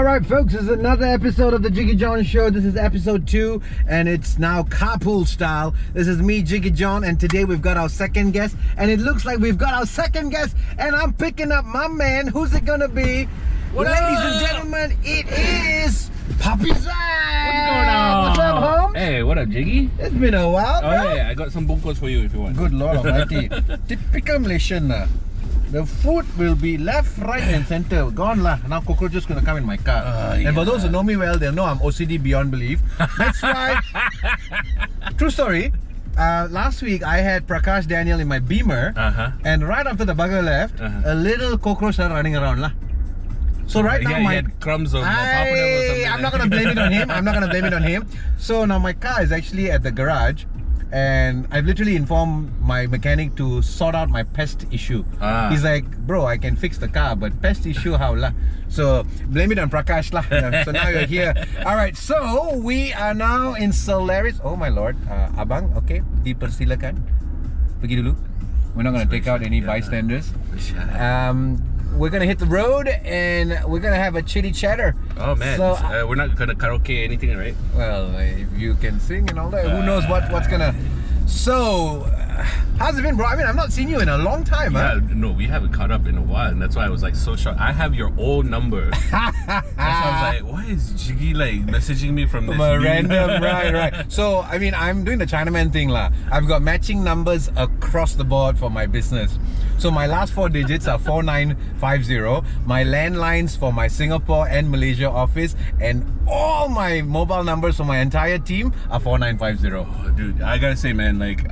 Alright folks, this is another episode of the Jiggee Jon Show. This is episode 2 and it's now carpool style. This is me, Jiggee Jon, and today we've got our second guest, and it looks like we've got our second guest, and I'm picking up my man. Who's it gonna be? Ladies and gentlemen, it is Papi Zak! What's going on? What's up, Holmes? Hey, what up, Jiggy? It's been a while, bro. Oh yeah, I got some bungkus for you if you want. Good Lord Almighty. Typical Malaysian. The food will be left, right and center. Gone lah. Now cockroaches gonna come in my car. And for those who know me well, they'll know I'm OCD beyond belief. That's why. True story. Last week I had Prakash Daniel in my Beamer, and right after the bugger left, a little cockroach started running around lah. So right now he had crumbs of papadum or something. I'm not gonna blame it on him. I'm not gonna blame it on him. So now my car is actually at the garage, and I've literally informed my mechanic to sort out my pest issue. He's like, bro, I can fix the car, but pest issue how lah? So blame it on Prakash lah. So now you're here. Alright, so we are now in Solaris. Oh my lord, abang, okay, dipersilakan. Pergi dulu. We're not gonna take out any bystanders. We're gonna hit the road and we're gonna have a chitty chatter. Oh man, so, we're not gonna karaoke anything, right? Well, if you can sing and all that, who knows what's gonna. So, how's it been, bro? I mean, I've not seen you in a long time, huh? No, we haven't caught up in a while, and that's why I was like so shocked. I have your old number. That's why I was like, why is Jiggy like messaging me from this random? Right. So, I mean, I'm doing the Chinaman thing lah. I've got matching numbers across the board for my business. So my last 4 digits are 4950. My landlines for my Singapore and Malaysia office, and all my mobile numbers for my entire team are 4950. Oh, dude, I gotta say, man, like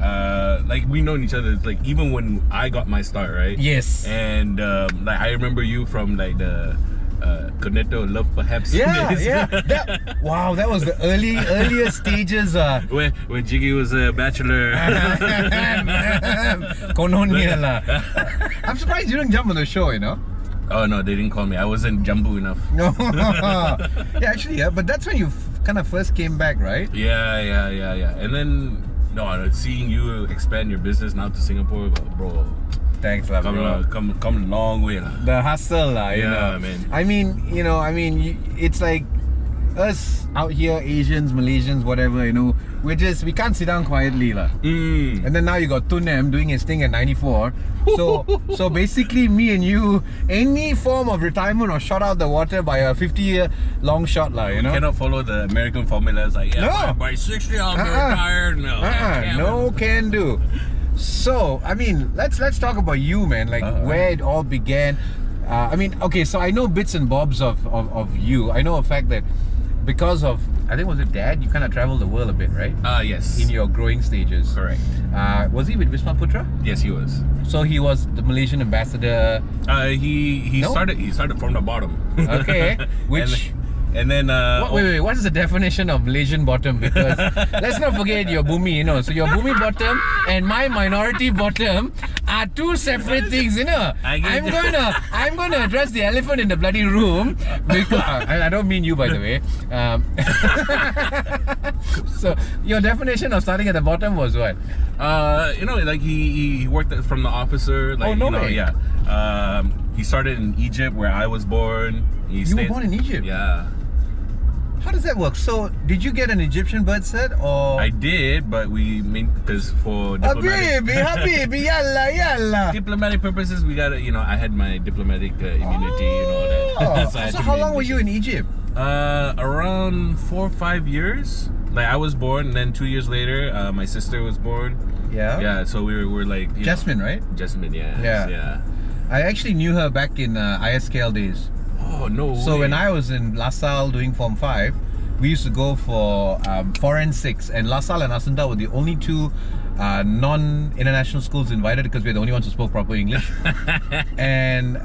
we known each other like even when I got my start, right? Yes. And like I remember you from like the Cornetto Love Perhaps days. Wow, that was the earlier stages. When Jiggy was a bachelor. Kononia lah. I'm surprised you didn't jump on the show, you know. Oh no, they didn't call me. I wasn't jumbo enough. No. Yeah, actually, yeah. But that's when you kind of first came back, right? Yeah. And then seeing you expand your business now to Singapore, bro. Thanks, lah, bro. Come a long way, lah. The hustle, lah. You know, man. I mean, it's like us out here, Asians, Malaysians, whatever. You know, we can't sit down quietly, lah. And then now you got Tunem doing his thing at 94. So basically, me and you, any form of retirement or shot out the water by a 50-year long shot, lah. You know, cannot follow the American formula. It's like, by 60 I'll be retired. No can do. So, I mean, let's talk about you, man. Like where it all began. I mean, okay, so I know bits and bobs of you. I know a fact that because of, I think, was it Dad? You kind of traveled the world a bit, right? Yes. In your growing stages. Correct. Was he with Wisma Putra? Yes, he was. So he was the Malaysian ambassador. He started from the bottom. Okay. Which. And then wait, what is the definition of Malaysian bottom? Because let's not forget your Bumi, you know. So your Bumi bottom and my minority bottom are two separate things, you know. I'm gonna address the elephant in the bloody room because I don't mean you, by the way. So your definition of starting at the bottom was what? Like he worked from the officer. Like, he started in Egypt where I was born. You were born in Egypt? Yeah. How does that work? So, did you get an Egyptian birth cert or? I did, but we because for diplomatic diplomatic purposes, we gotta, I had my diplomatic immunity, that. So how long were you in Egypt? Around 4 or 5 years. Like I was born, and then 2 years later, my sister was born. Yeah. Yeah. So we were like Jasmine, right? Jasmine, yeah. I actually knew her back in ISKL days. Oh, no way. So when I was in LaSalle doing Form 5, we used to go for forensics, and LaSalle and Assunta were the only two non-international schools invited because we're the only ones who spoke proper English. And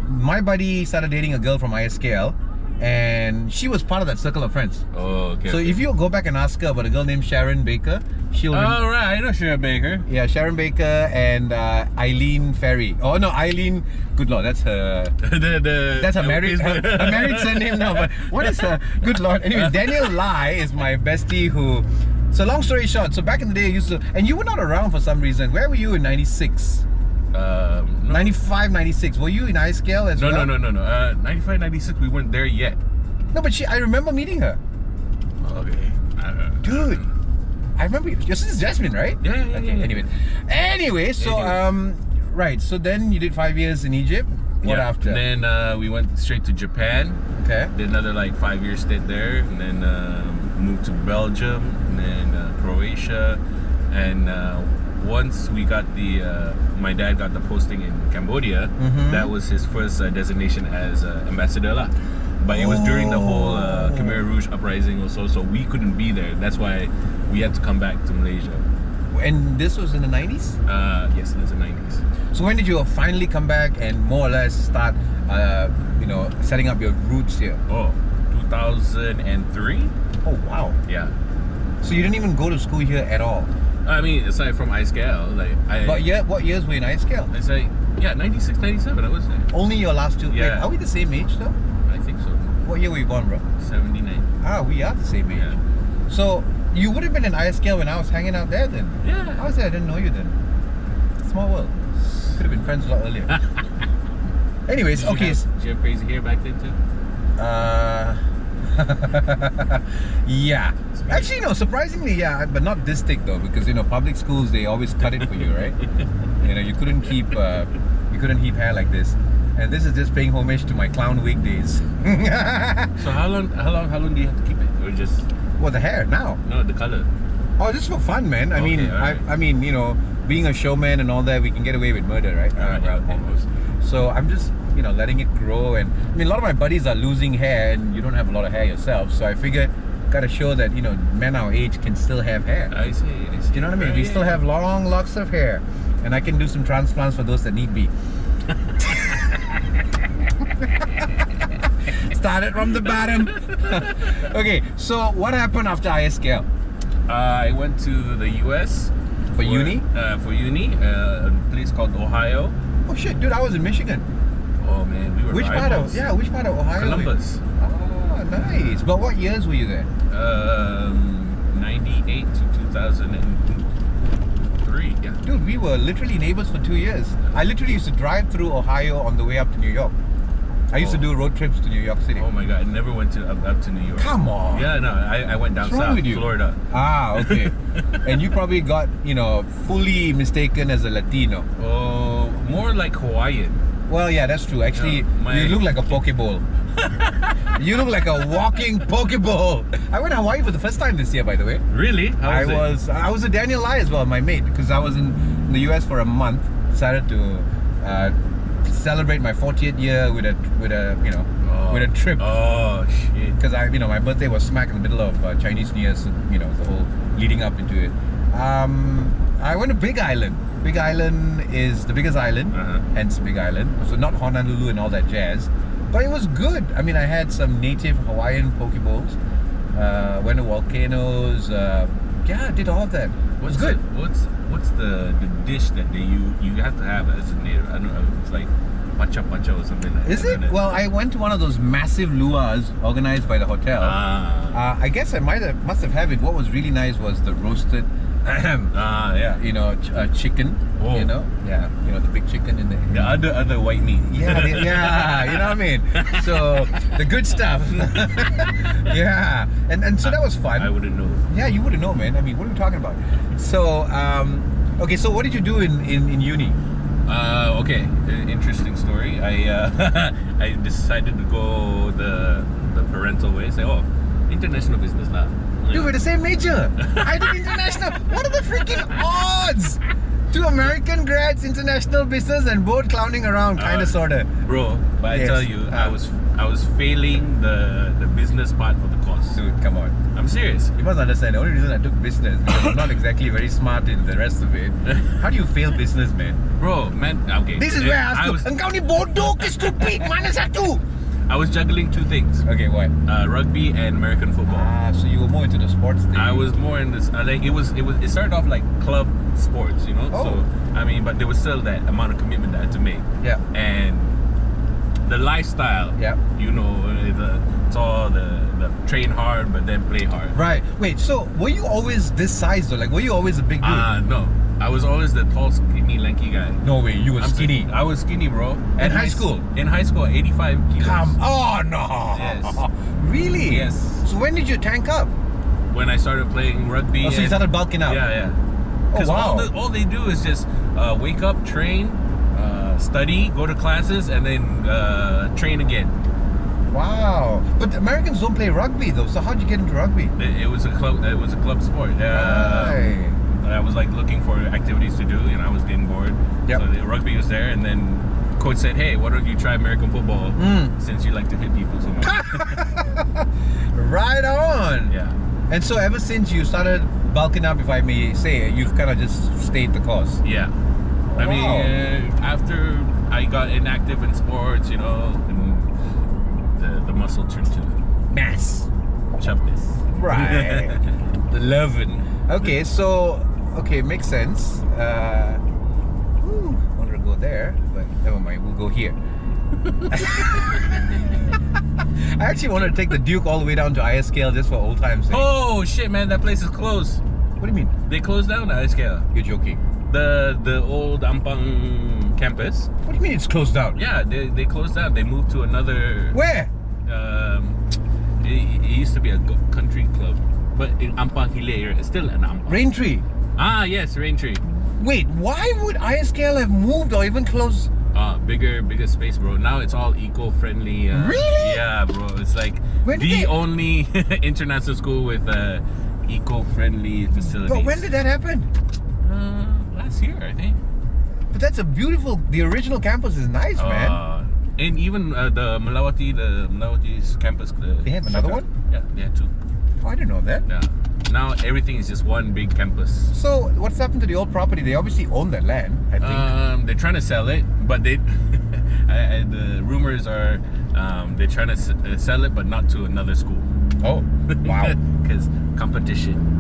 my buddy started dating a girl from ISKL, and she was part of that circle of friends. Oh, okay. So if you go back and ask her about a girl named Sharon Baker, she'll... Oh, right, I know Sharon Baker. Yeah, Sharon Baker and Eileen Ferry. Oh no, Eileen, good lord, that's her... that's her married surname now, but what is her... Good lord. Anyway, Daniel Lai is my bestie who... So long story short, so back in the day I used to... And you were not around for some reason. Where were you in 96? No. 95, 96. Were you in ISKL as well? No. 95, 96, we weren't there yet. No, but I remember meeting her. Okay. Dude, I remember your sister's Jasmine, right? Yeah. Okay, anyway, so right, so then you did 5 years in Egypt. What after? And then we went straight to Japan. Okay. Did another like 5-year stint there, and then moved to Belgium, and then Croatia, and once we got my dad got the posting in Cambodia. That was his first designation as ambassador lah. But it was during the whole Khmer Rouge uprising also, so we couldn't be there. That's why we had to come back to Malaysia. And this was in the 90s? Yes, it was the 90s. So when did you finally come back and more or less start, setting up your roots here? Oh, 2003? Oh, wow. Yeah. So you didn't even go to school here at all? I mean, aside from iScale, But what years were you in iScale? It's like, 96, 97, I was there. Only your last two? Yeah. Wait, are we the same age though? I think so. What year were you born, bro? 79. Ah, we are the same age. Yeah. So you would have been in iScale when I was hanging out there then? Yeah. I was there, I didn't know you then. Small world. Could have been friends a lot earlier. Anyways, Did you have crazy hair back then too? Yeah. Actually, no, surprisingly, yeah, but not this thick though, because public schools, they always cut it for you, right? You couldn't keep hair like this. And this is just paying homage to my clown wig days. So how long do you have to keep it? Or just Well, the hair now. no, the color? Oh, just for fun, man. I mean, alright. I mean, being a showman and all that, we can get away with murder, right? Almost. So I'm just, letting it grow. And I mean, a lot of my buddies are losing hair, and you don't have a lot of hair yourself. So I figure, gotta show that men our age can still have hair. I see. Do you know what I mean? We still have long locks of hair, and I can do some transplants for those that need be. Started from the bottom. Okay, so what happened after iScale? I went to the US For uni? For uni, a place called Ohio. Oh shit, dude, I was in Michigan. Oh man, we were Which part of Ohio? Columbus. Oh, nice. But what years were you there? 98 to 2003. Yeah. Dude, we were literally neighbors for 2 years. I literally used to drive through Ohio on the way up to New York. I used to do road trips to New York City. Oh my god, I never went up to New York. Come on. Yeah, no, I went down What's wrong south, with you? Florida. Ah, okay. And you probably got, fully mistaken as a Latino. Oh, more like Hawaiian. Well, yeah, that's true. Actually, Yeah, you look like a Pokeball. You look like a walking Pokeball. I went to Hawaii for the first time this year, by the way. Really? How was it? I was a Daniel Lai as well, my mate, because I was in the US for a month. Decided to celebrate my 40th year with a trip. Oh shit. Because my birthday was smack in the middle of Chinese New Year, so, the whole leading up into it. I went to Big Island. Big Island is the biggest island, hence Big Island. So not Honolulu and all that jazz. But it was good. I mean, I had some native Hawaiian pokeballs. Went to volcanoes. Did all of that. What's good. What's the dish that you have to have as a native? I don't know. It's like pacha or something like that. Is it? Well, I went to one of those massive luau's organized by the hotel. I guess I must have had it. What was really nice was the roasted chicken. Oh. The big chicken in the other white meat. Yeah, you know what I mean. So the good stuff. Yeah, and so that was fun. I wouldn't know. Yeah, you wouldn't know, man. I mean, what are we talking about? So, okay, so what did you do in uni? Okay, interesting story. I decided to go the parental way. Say, international business lah. Dude, we're the same major. I did international. What are the freaking odds? 2 American grads, international business, and both clowning around, kind of, sorta. Bro, but I tell you, I was failing the business part of the course. Dude, come on. I'm serious. You must understand, the only reason I took business because I'm not exactly very smart in the rest of it. How do you fail business, man? Bro, man, okay. This is where I ask you, engkau ni bodoh ke stupid? Mana satu? I was juggling 2 things. Okay, what? Rugby and American football. So you were more into the sports thing. I was more in this. It started off like club sports, So I mean, but there was still that amount of commitment that I had to make. Yeah. And the lifestyle. Yeah. It's all the train hard but then play hard. Right. Wait. So were you always this size though? Like, were you always a big dude? No. I was always the tall, skinny, lanky guy. No way, you were skinny. I was skinny, bro. In high school? In high school, 85 kilos. Oh no! Yes. Really? Yes. So when did you tank up? When I started playing rugby. Oh, so you started bulking up? Yeah. Oh Because wow! all they do is just wake up, train, study, go to classes, and then train again. Wow! But Americans don't play rugby though. So how'd you get into rugby? It was a club. It was a club sport. Right. I was like looking for activities to do, and I was getting bored. Yep. So the rugby was there, and then coach said, "Hey, why don't you try American football since you like to hit people so much?" Right on. Yeah. And so ever since you started bulking up, if I may say, you've kind of just stayed the course. Yeah. I Wow. mean, after I got inactive in sports, you know, and the muscle turned to Mass. chubbness. Right. The loving. Okay, so makes sense. Wanted to go there, but never mind. We'll go here. I actually wanted to take the Duke all the way down to ISKL just for old times' sake. Oh shit, man! That place is closed. What do you mean? They closed down the ISKL. You're joking. The old Ampang campus. What do you mean it's closed down? Yeah, they closed down. They moved to another. Where? It used to be a country club, but in Ampang Hile area, it's still an Ampang. Raintree. Ah, yes, Raintree. Wait, why would ISKL have moved or even closed? Bigger space, bro. Now it's all eco-friendly. Really? Yeah, bro. It's like When did the they- only international school with eco-friendly facilities. But when did that happen? Last year, I think. But that's a beautiful. The original campus is nice, man. And even the Malawati's campus. They have another one? Yeah, they had two. Oh, I didn't know that. Yeah. Now everything is just one big campus. So what's happened to the old property? They obviously own that land, I think. They're trying to sell it, but they the rumors are they're trying to sell it, but not to another school. Oh, wow. Because competition.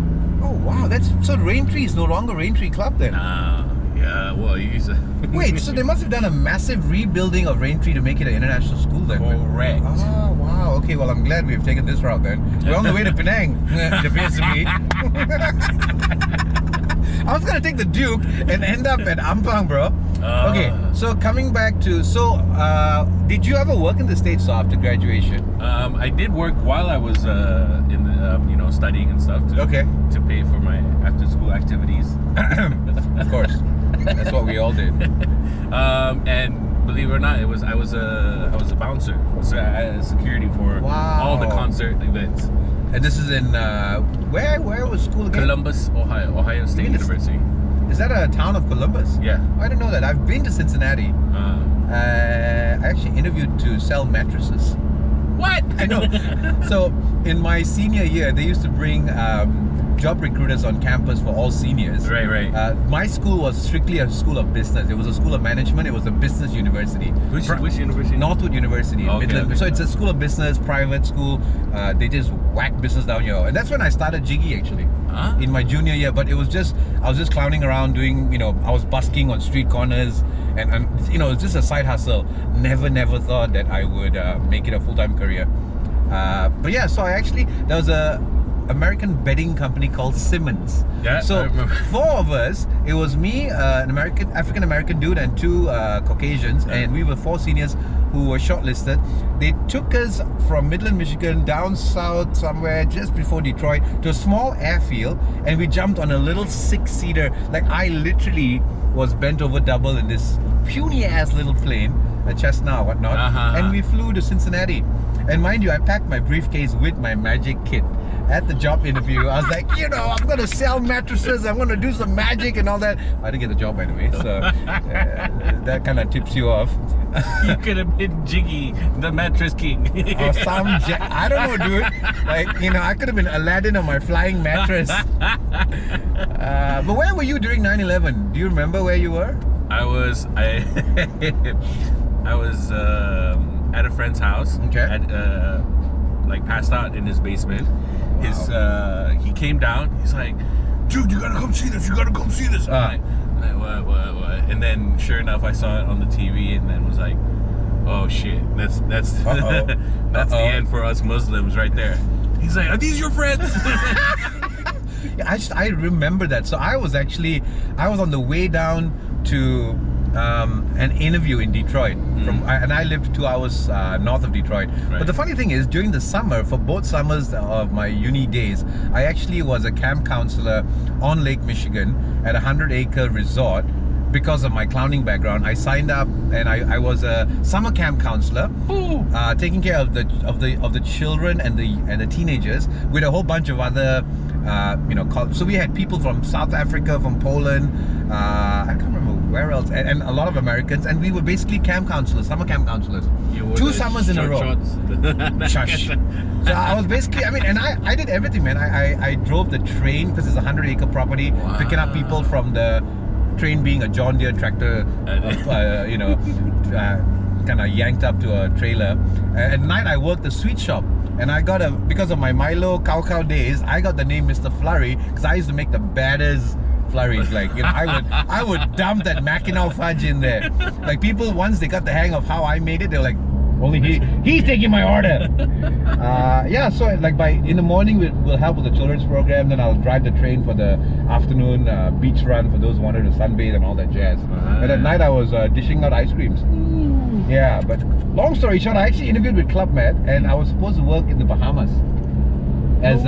Oh, wow. That's so Raintree is no longer Raintree Club then. Yeah. Well, you used to. Wait, so they must have done a massive rebuilding of Raintree to make it an international school then. Correct. Oh, wow. Okay, well, I'm glad we've taken this route then. We're on the way to Penang, it appears to be. I was going to take the Duke and end up at Ampang, bro. Okay, so coming back to... did you ever work in the States after graduation? I did work while I was in the, studying and stuff to pay for my after-school activities. Of course. That's what we all did. And believe it or not, I was a bouncer, so I had security for all the concert events. And this is in where was school again? Columbus, Ohio State University. Is that a town of Columbus? Yeah. I didn't know that. I've been to Cincinnati. I actually interviewed to sell mattresses. What? I know. So in my senior year, they used to bring job recruiters on campus for all seniors. Right. My school was strictly a school of business. It was a school of management. It was a business university. Which university? Northwood University in Midland. Okay. So it's a school of business, private school. They just whack business down your. And that's when I started Jiggee actually. In my junior year. But I was just clowning around doing, I was busking on street corners and it's just a side hustle. Never thought that I would make it a full-time career. But yeah, so there was a American bedding company called Simmons. Yeah, so I remember. 4 of us. It was me, an African American dude, and 2 Caucasians, and we were 4 seniors who were shortlisted. They took us from Midland, Michigan, down south somewhere just before Detroit to a small airfield, and we jumped on a little 6-seater. Like I literally was bent over double in this puny ass little plane, a Cessna or whatnot, and we flew to Cincinnati. And mind you, I packed my briefcase with my magic kit. At the job interview, I was like, I'm going to sell mattresses, I'm going to do some magic and all that. I didn't get the job, by the way, so that kind of tips you off. You could have been Jiggee, the mattress king. Or I don't know, dude. Like, I could have been Aladdin on my flying mattress. But where were you during 9/11? Do you remember where you were? I was at a friend's house. Okay. Passed out in his basement. He came down. He's like, dude, you gotta come see this. I'm like, what? And then, sure enough, I saw it on the TV, and then was like, oh shit, that's the end for us Muslims right there. He's like, are these your friends? Yeah, I remember that. So I was on the way down to an interview in Detroit and I lived 2 hours north of Detroit. Right. But the funny thing is, during the summer, for both summers of my uni days, I actually was a camp counselor on Lake Michigan at a 100-acre resort. Because of my clowning background, I signed up and I was a summer camp counselor, taking care of the children and the teenagers with a whole bunch of other so we had people from South Africa, from Poland, I can't remember where else, and a lot of Americans, and we were basically camp counselors, summer camp counselors. 2 summers in a row. Shush. So I was basically, and I did everything, man. I drove the train because it's a 100-acre property, picking up people from the train being a John Deere tractor, kind of yanked up to a trailer. At night I worked the sweet shop, and I got because of my Milo cow days, I got the name Mr. Flurry because I used to make the baddest flurries. Like, I would dump that Mackinac fudge in there. Like, people, once they got the hang of how I made it, they're like, only he's taking my order. So like in the morning we'll help with the children's program, then I'll drive the train for the afternoon beach run for those who wanted to sunbathe and all that jazz. And at night I was dishing out ice creams. Yeah, but long story short, I actually interviewed with Club Med, and I was supposed to work in the Bahamas as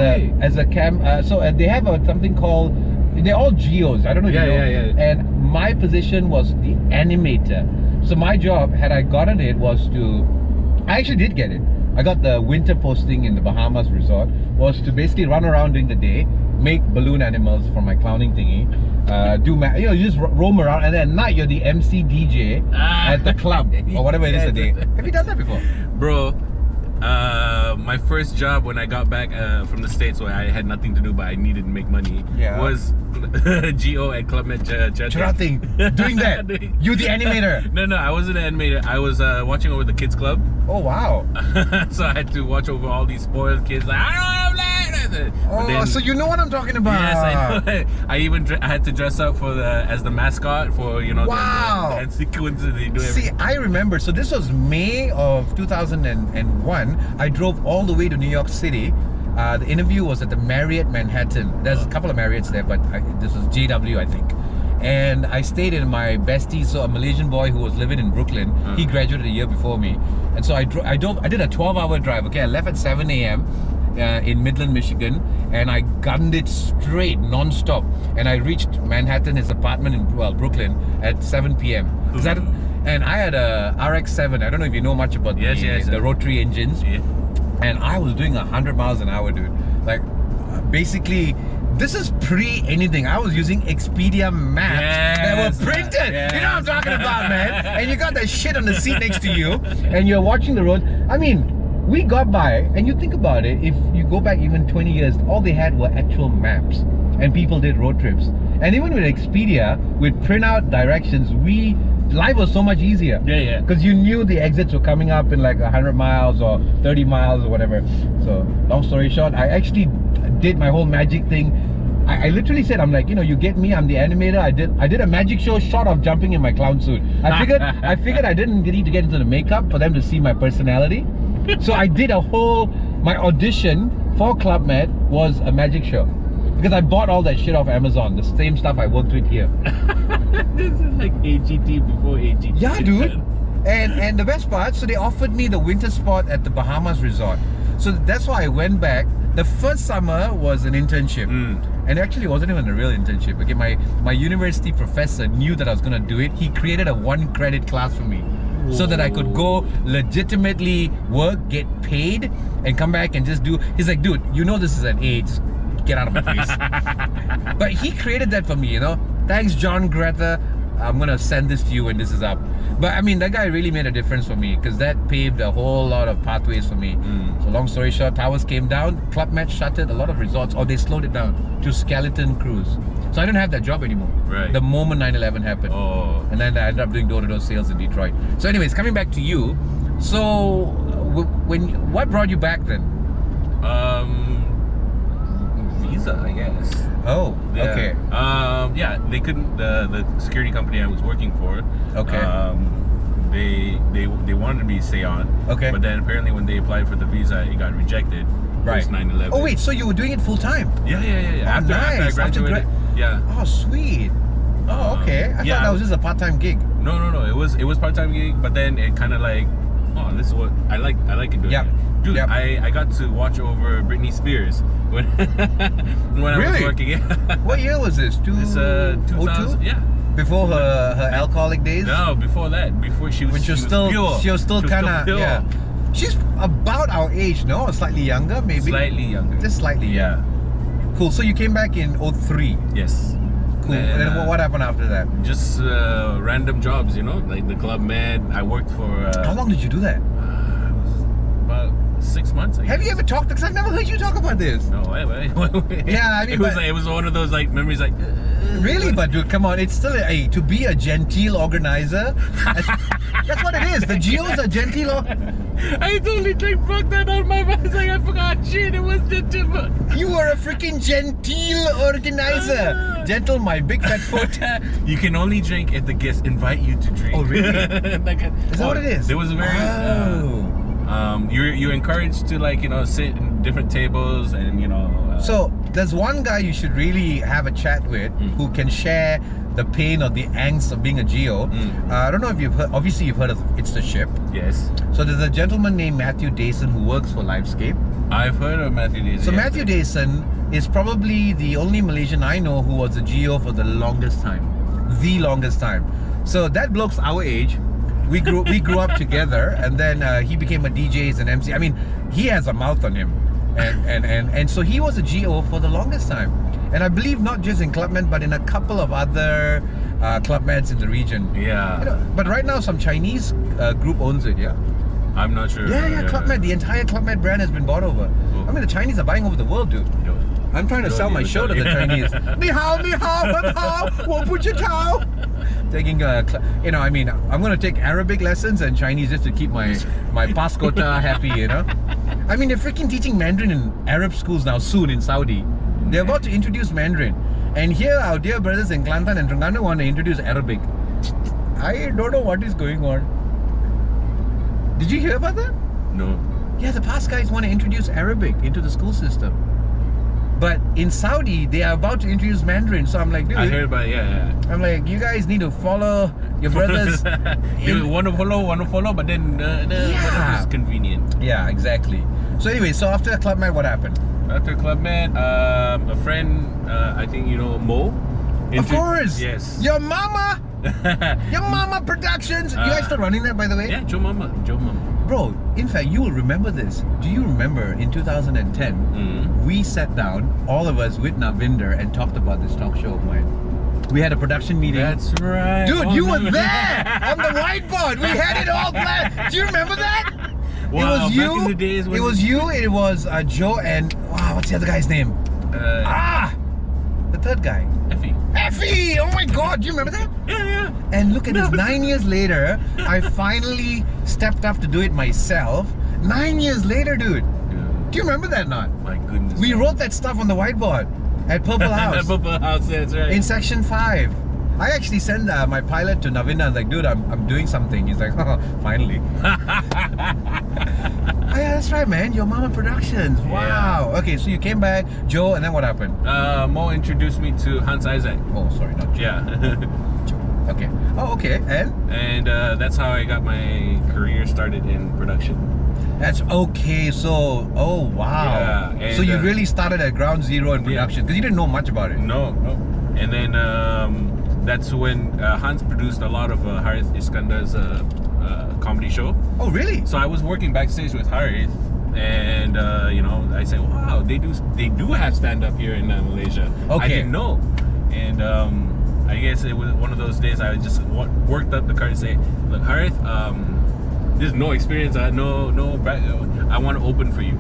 a camp. So they have something called, they're all geos. I don't know if you know. Yeah. And my position was the animator. So my job, had I gotten it, was to, I actually did get it. I got the winter posting in the Bahamas resort, was to basically run around during the day, make balloon animals for my clowning thingy, you just roam around, and then at night you're the MC DJ at the club or whatever it is a day. Have you done that before? Bro, my first job when I got back from the States, where I had nothing to do but I needed to make money, was GO at Club Med Chatting. Doing that. You the animator. No, I wasn't an animator. I was watching over the kids club. Oh wow. So I had to watch over all these spoiled kids, like, I don't know. So you know what I'm talking about. Yes, I know. I had to dress up as the mascot for the dance sequences they do. See, I remember. So this was May of 2001. I drove all the way to New York City. The interview was at the Marriott Manhattan. There's a couple of Marriotts there, but this was JW, I think. And I stayed in my bestie, so a Malaysian boy who was living in Brooklyn. He graduated a year before me, and so I did a 12-hour drive. Okay, I left at 7 a.m. In Midland, Michigan, and I gunned it straight, non-stop, and I reached Manhattan, his apartment in Brooklyn, at 7 p.m. And I had a RX-7. I don't know if you know much about the rotary engines. Yeah. And I was doing 100 miles an hour, dude. Like, basically, this is pre-anything. I was using Expedia maps that were printed. Yes. You know what I'm talking about, man? And you got that shit on the seat next to you, and you're watching the road. I mean, we got by, and you think about it, if you go back even 20 years, all they had were actual maps, and people did road trips. And even with Expedia, with printout directions, life was so much easier. Yeah. Because you knew the exits were coming up in like 100 miles or 30 miles or whatever. So, long story short, I actually did my whole magic thing. I literally said, I'm like, you get me, I'm the animator. I did a magic show short of jumping in my clown suit. I figured I didn't need to get into the makeup for them to see my personality. So I did my audition for Club Med was a magic show. Because I bought all that shit off Amazon, the same stuff I worked with here. This is like AGT before AGT. Yeah, dude. And the best part, so they offered me the winter spot at the Bahamas resort. So that's why I went back. The first summer was an internship. And actually it wasn't even a real internship. Okay, my university professor knew that I was gonna do it. He created a 1-credit class for me. So that I could go legitimately work, get paid, and come back and just do. He's like, dude, this is an A, just get out of my face. But he created that for me, Thanks, John Greta. I'm gonna send this to you when this is up. But I mean, that guy really made a difference for me, because that paved a whole lot of pathways for me. So long story short, towers came down, Club Med shuttered, a lot of resorts, or they slowed it down to skeleton crews. So I didn't have that job anymore. Right. The moment 9/11 happened. Oh. And then I ended up doing door-to-door sales in Detroit. So anyways, coming back to you. So what brought you back then? Visa, I guess. Oh, okay. They couldn't. The security company I was working for. Okay. They wanted me to stay on. Okay. But then apparently when they applied for the visa, it got rejected. post 9/11. Oh wait, so you were doing it full time? Yeah. Oh, After I graduated. Yeah. Oh sweet. Oh okay. I thought that was just a part-time gig. No. It was part-time gig, but then it kind of like, oh, this is what I like it doing. Yep. It. Dude, Yep. I got to watch over Britney Spears when I was working. Yeah. What year was this? This 2000. Yeah. Before her alcoholic days? No, before that. Before she was still pure. She was still kind of pure. yeah. She's about our age, no? Or slightly younger, maybe. Slightly younger. Just slightly. Yeah. Cool. So you came back in 03. Yes. Cool. And then what happened after that? Just random jobs, like the Club Med. I worked for. How long did you do that? It was about 6 months. Have you ever talked? Because I've never heard you talk about this. No, yeah, I mean, it was one of those like memories, like. Really, but dude, come on! It's still to be a genteel organizer. That's what it is. The geos are genteel. I totally broke that out of my mind. Like I forgot. Shit, it was genteel. You were a freaking genteel organizer. Gentle, my big fat foot. You can only drink if the guests invite you to drink. Oh really? Is that what it is? There was very. You're encouraged to sit in different tables and So there's one guy you should really have a chat with who can share the pain or the angst of being a geo. I don't know if you've heard. Obviously, you've heard of It's the Ship. Yes. So there's a gentleman named Matthew Dayson who works for Livescape. I've heard of Matthew Dayson. So Matthew Dayson is probably the only Malaysian I know who was a geo for the longest time. The longest time. So that bloke's our age. We grew up together, and then he became a DJ as an MC. I mean, he has a mouth on him, and so he was a GO for the longest time. And I believe not just in Club Med, but in a couple of other Club Meds in the region. Yeah. But right now, some Chinese group owns it. Yeah. I'm not sure. Yeah. Club Med, the entire Club Med brand has been bought over. Oh. I mean, the Chinese are buying over the world, dude. I'm trying to sell my show to the Chinese. Ni hao, ni hao, wen hao, wo bu ji tao. Taking I mean, I'm going to take Arabic lessons and Chinese just to keep my paskota happy, I mean, they're freaking teaching Mandarin in Arab schools now soon in Saudi. They're about to introduce Mandarin. And here our dear brothers in Kelantan and Terengganu want to introduce Arabic. I don't know what is going on. Did you hear about that? No. Yeah, the past guys want to introduce Arabic into the school system. But in Saudi, they are about to introduce Mandarin. So I'm like, dude. I heard about it, yeah. I'm like, you guys need to follow your brothers. You want to follow, but then whatever is convenient. Yeah, exactly. So anyway, so after Club Med, what happened? After Club Med, a friend, I think you know Mo. Of course. Yes. Your mama. Your mama Productions. You guys still running that, by the way? Yeah, Joe Mama. Bro, in fact, you will remember this. Do you remember in 2010, we sat down, all of us with Navinder, and talked about this talk show of mine. We had a production meeting. That's right. Dude, you were there on the whiteboard. We had it all planned. Do you remember that? Wow, it was you. Back in the days when it was you. It was Joe and what's the other guy's name? The third guy. Effie! Oh my God! Do you remember that? Yeah. And look at this. 9 years later, I finally stepped up to do it myself. 9 years later, dude. Do you remember that? Not? My goodness. We wrote that stuff on the whiteboard at Purple House. At Purple House, that's right. In section 5. I actually sent my pilot to Navinda. I was like, dude, I'm doing something. He's like, oh, finally. Yeah, that's right, man. Your Mama Productions. Wow. Yeah. Okay, so you came back, Joe, and then what happened? Mo introduced me to Hans Isaac. Oh, sorry, not Joe. Yeah. Joe. Okay. Oh, okay. And that's how I got my career started in production. That's okay. So, oh wow. Yeah. So you really started at ground zero in production because you didn't know much about it. No. And then that's when Hans produced a lot of Harith Iskandar's comedy show. Oh, really? So I was working backstage with Harith, and I said, wow, they do have stand up here in Malaysia. Okay. I didn't know, and I guess it was one of those days I just worked up the courage to say, look, Harith, there's no experience, no background. I want to open for you.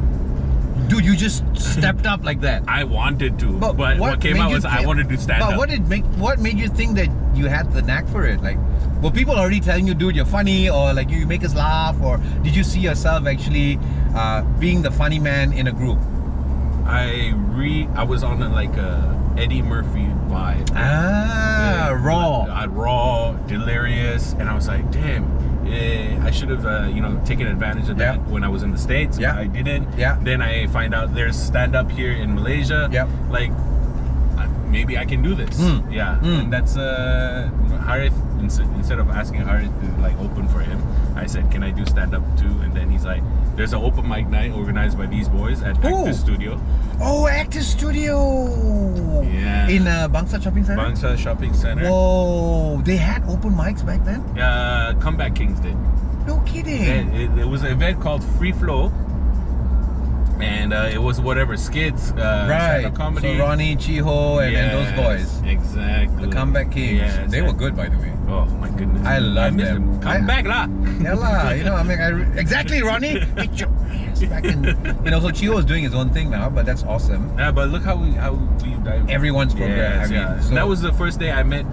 Dude, you just stepped up like that. I wanted to, but what came out was I wanted to stand up. But what made you think that you had the knack for it? Like, were people already telling you, dude, you're funny, or like you make us laugh, or did you see yourself actually being the funny man in a group? I was on a Eddie Murphy vibe. Raw. Raw, delirious, and I was like, damn, I should have taken advantage of that when I was in the States. Yeah. I didn't. Yeah. Then I find out there's stand up here in Malaysia. Yeah. Like maybe I can do this. Yeah. And that's Harith, instead of asking Harith to like open for him, I said, can I do stand up too? And then he's like, there's an open mic night organized by these boys at Actors Studio. Oh, Actors Studio. Yeah. In Bangsa Shopping Center. Bangsa Shopping Center. Whoa, they had open mics back then? Comeback Kings did. No kidding. It was an event called Free Flow. And it was whatever, skits, stand-up comedy. So Ronnie, Chee and those boys. Exactly. The Comeback Kings. Yes, They were good, by the way. Oh my goodness. I love missed them. Come back lah. Yeah lah, exactly, Ronnie. Get your ass back in. So Chee is doing his own thing now, but that's awesome. Yeah, but look how we dive. Everyone's progress. Yes, So that was the first day I met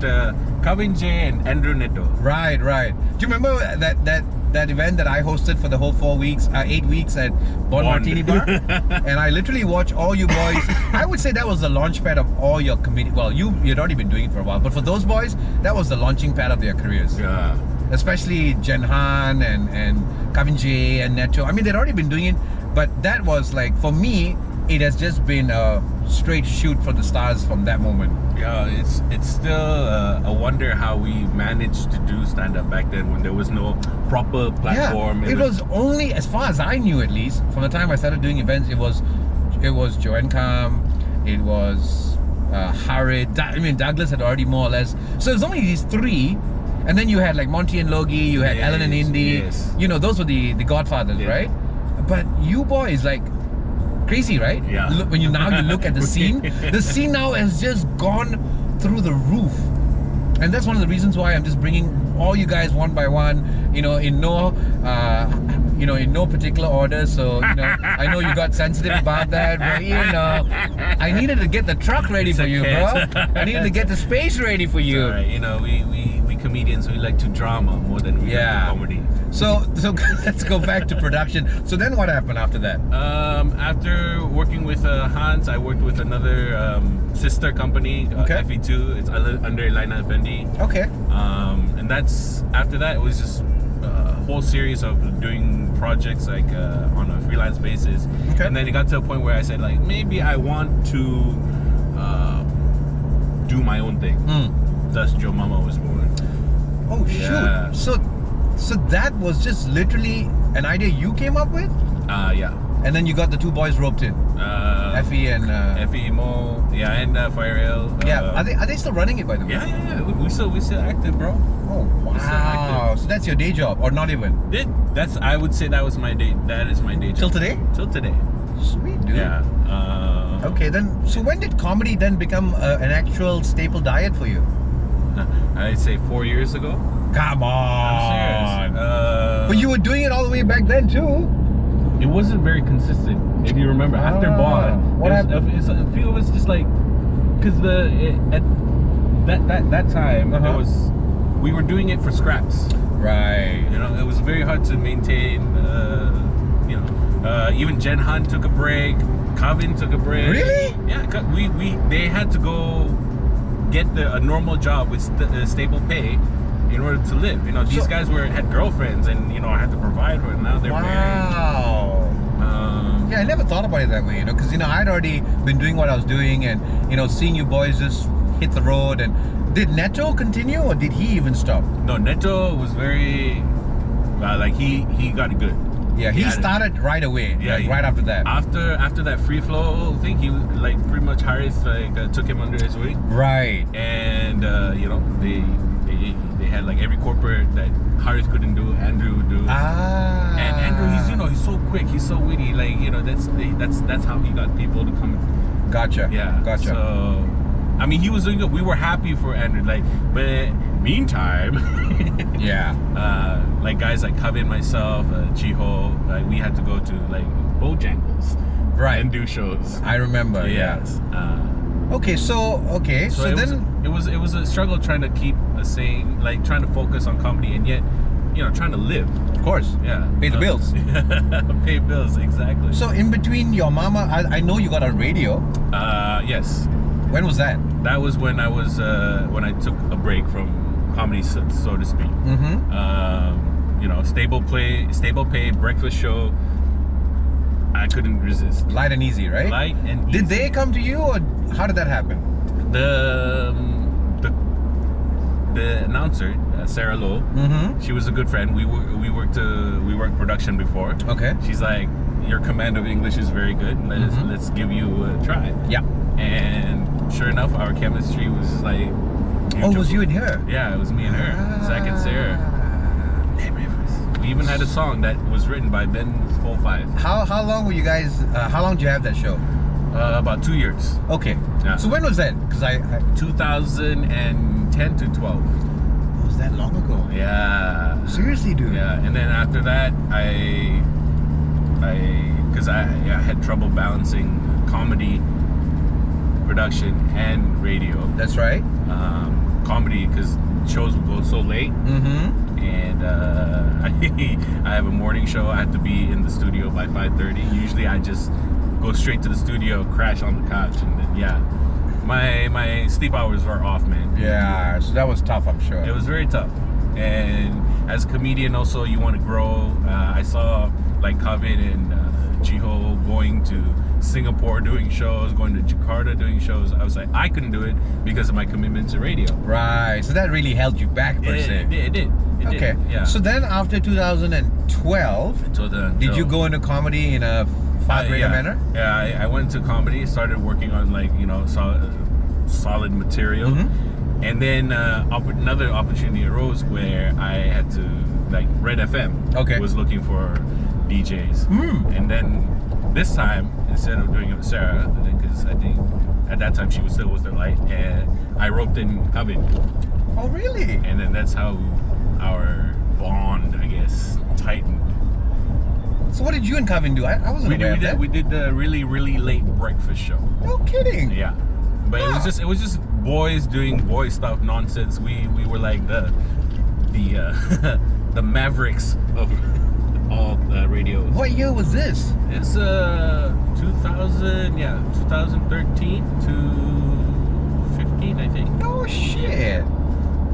Kevin J and Andrew Neto. Right. Do you remember that event that I hosted for the whole 8 weeks at Bond Martini Bar? And I literally watched all you boys. I would say that was the launch pad of all your comedy. Well, you'd already been doing it for a while, but for those boys, that was the launching pad of their careers. Yeah. Especially Jen Han and Kevin J and Neto. I mean, they'd already been doing it, but that was like, for me, it has just been a straight shoot for the stars from that moment. Yeah, it's still a wonder how we managed to do stand-up back then when there was no proper platform. Yeah, it was only, as far as I knew at least, from the time I started doing events, it was Joanne Kam, it was Harith, Douglas had already more or less. So it was only these three, and then you had like Monty and Logie, you had Ellen and Indy. Yes. Those were the godfathers, right? But you boys, like, crazy, right? Yeah. When you look at the scene, the scene now has just gone through the roof, and that's one of the reasons why I'm just bringing all you guys one by one. In no particular order. So I know you got sensitive about that, but I needed to get the truck ready for you, bro. I needed to get the space ready for you. All right. We comedians, we like to drama more than we like to comedy. So let's go back to production. So then what happened after that? After working with Hans, I worked with another sister company, FE2. It's under Elina Effendi. Okay. And after that, it was just a whole series of doing projects like on a freelance basis. Okay. And then it got to a point where I said, like, maybe I want to do my own thing. Thus, Joe Mama was born. Oh shoot! Yeah. So that was just literally an idea you came up with, Yeah. and then you got the two boys roped in, Effie and Effie Mo, and Firehill. Are they still running it, by the way? Yeah. We still active, bro. Oh wow! So that's your day job, or not even? I would say that was my day. That is my day job. Till today? Till today. Sweet, dude. Yeah. Okay, then. So when did comedy then become an actual staple diet for you? I'd say 4 years ago. Come on! I'm serious. But you were doing it all the way back then too. It wasn't very consistent. If you remember, after Bond, what happened? A few of us just like, because at that time we were doing it for scraps. Right. It was very hard to maintain. Even Jen Han took a break. Kevin took a break. Really? Yeah. They had to go get a normal job with stable pay in order to live. These guys had girlfriends, and I had to provide for them. Now they're married. Wow. Yeah, I never thought about it that way. Because I'd already been doing what I was doing, and seeing you boys just hit the road. And did Neto continue, or did he even stop? No, Neto was very he got it good. Yeah, he started right away. Yeah, right after that. After that free flow thing, he pretty much Harith took him under his wing. Right. And they had every corporate that Harith couldn't do, Andrew would do. And Andrew, he's so quick, he's so witty. That's how he got people to come. Gotcha. Yeah. Gotcha. So, I mean, he was doing good. We were happy for Andrew. But meantime, guys like Kevin, myself, Chee, we had to go to Bojangles, right, and do shows. I remember. Yes. Okay. So then it was a struggle trying to keep sane, trying to focus on comedy, and yet trying to live. Of course. Yeah. Pay the bills. Pay bills, exactly. So in between your mama, I know you got on radio. Yes. When was that? That was when I was when I took a break from comedy, so to speak. stable pay, breakfast show. I couldn't resist. Light and easy, right? Light and easy. Did they come to you, or how did that happen? The announcer, Sarah Lowe, she was a good friend. We worked production before. Okay. She's like, your command of English is very good. Let's give you a try. Yeah. And sure enough, our chemistry was like. Oh, it was you and her? Yeah, it was me and her, Zach and Sarah. We even had a song that was written by Ben's Full Five. How long were you guys? How long did you have that show? About 2 years. Okay. Yeah. So when was that? Because I 2010 to 12. Was that long ago? Yeah. Seriously, dude. Yeah, and then after that, because I had trouble balancing comedy production and radio. That's right. Comedy because shows would go so late. And I have a morning show. I have to be in the studio by 5:30. Usually I just go straight to the studio, crash on the couch, and then my sleep hours were off, man. Yeah, so that was tough, I'm sure. It was very tough. And as a comedian also, you want to grow. I saw like Kavin and Jiho going to Singapore doing shows, going to Jakarta doing shows. I was like, I couldn't do it because of my commitment to radio. Right, so that really held you back per se. It did. Okay. Yeah. So then after 2012, did you go into comedy in a far greater manner? Yeah, I went to comedy, started working on solid material. And then another opportunity arose where I had to, like, Red FM was looking for DJs. And then this time, instead of doing it with Sarah, because I think at that time she was still with her light, and I roped in Kavin. Oh, really? And then that's how our bond, I guess, tightened. So what did you and Kavin do? I wasn't aware of that. We did the really, really late breakfast show. No kidding. Yeah. But it was just boys doing boy stuff, nonsense. We were like the Mavericks of all radios. What year was this? It's 2013 to 15, I think. Oh shit.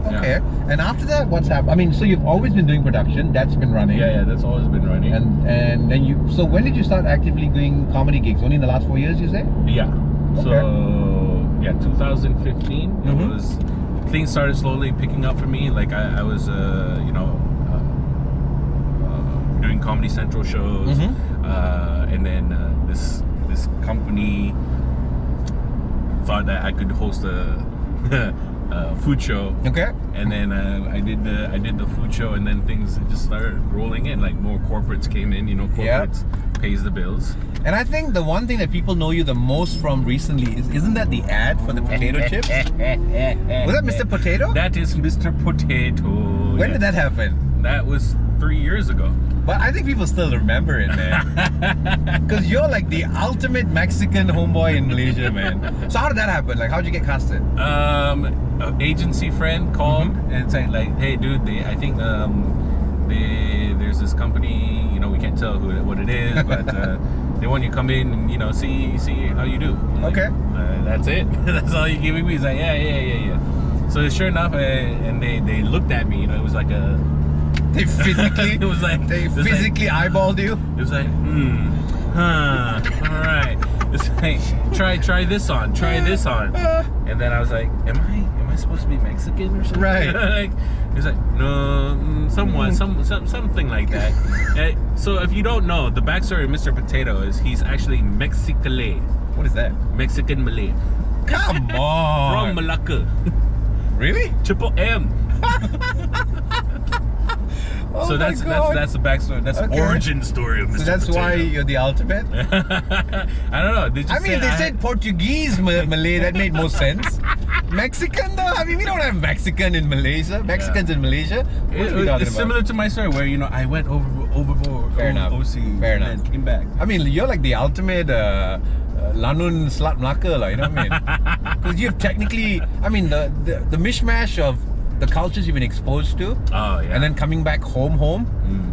Okay. Yeah. And after that, what's happened? I mean, so you've always been doing production. That's been running. Yeah, that's always been running. And then you. So when did you start actively doing comedy gigs? Only in the last 4 years, you say? Yeah. Okay. So 2015. It was. Things started slowly picking up for me. Like I was, doing Comedy Central shows, and then this company thought that I could host a food show. Okay. And then I did the food show, and then things just started rolling in. Like more corporates came in. Corporates pays the bills. And I think the one thing that people know you the most from recently isn't that the ad for the potato chips? Was that Mr. Potato? That is Mr. Potato. When did that happen? That was 3 years ago. But I think people still remember it, man. Because you're like the ultimate Mexican homeboy in Malaysia, man. So how did that happen? Like, how'd you get casted? An agency friend called and said, like, hey, dude, I think there's this company, we can't tell what it is, but they want you to come in and, see how you do. Like, okay. That's it. That's all you're giving me. He's like, yeah. So sure enough, and they looked at me, it was like a... They physically, it was like they physically eyeballed you. It was like, all right. It's like, try this on, and then I was like, am I supposed to be Mexican or something? Right. Like, it's like, no, something like that. So if you don't know, the backstory of Mr. Potato is he's actually Mexicale. What is that? Mexican Malay. Come on. From Malacca. Really? Triple M. Oh so that's the backstory. That's the origin story of Mr. So that's Potato. why you're the ultimate? I don't know. They said Portuguese Malay. That made more sense. Mexican though? I mean, we don't have Mexican in Malaysia. Mexicans in Malaysia. What are we talking about? It's similar to my story where I went overboard. Fair enough. OC, Fair and enough. then came back. I mean, you're like the ultimate Lanun Slat Melaka, you know what I mean? Because you've technically, I mean, the mishmash of the cultures you've been exposed to, and then coming back home.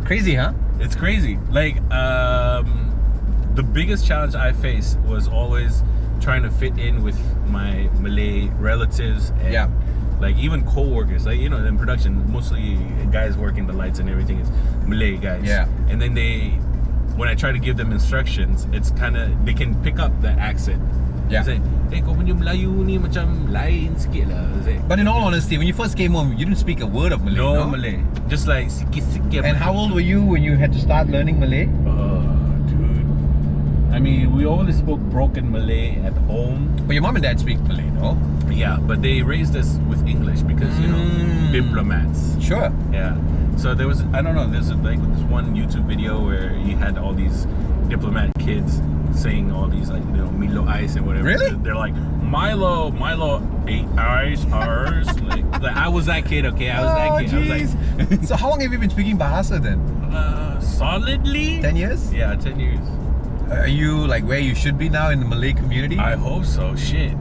Crazy, huh? It's crazy. Like the biggest challenge I faced was always trying to fit in with my Malay relatives and Like even co-workers, like you know, in production, mostly guys working the lights and everything is Malay guys. Yeah. And then when I try to give them instructions, it's kind of they can pick up the accent. Yeah. Say, kau punya Melayu ni macam lain sikit lah. But in all honesty, when you first came home, you didn't speak a word of Malay. No Malay, just like sikit-sikit. And how old were you when you had to start learning Malay? Dude. I mean, we always spoke broken Malay at home. But your mom and dad speak Malay, no? Yeah, but they raised us with English because you know diplomats. Sure. Yeah. So there was there's like this one YouTube video where he had all these diplomat kids saying all these like you know Milo ice and whatever. Really? They're like Milo 8 ice hours. like I was that kid. Okay, I was that kid. I was like, So how long have you been speaking Bahasa then? solidly 10 years? Yeah, 10 years. Are you like where you should be now in the Malay community? I hope so. Shit.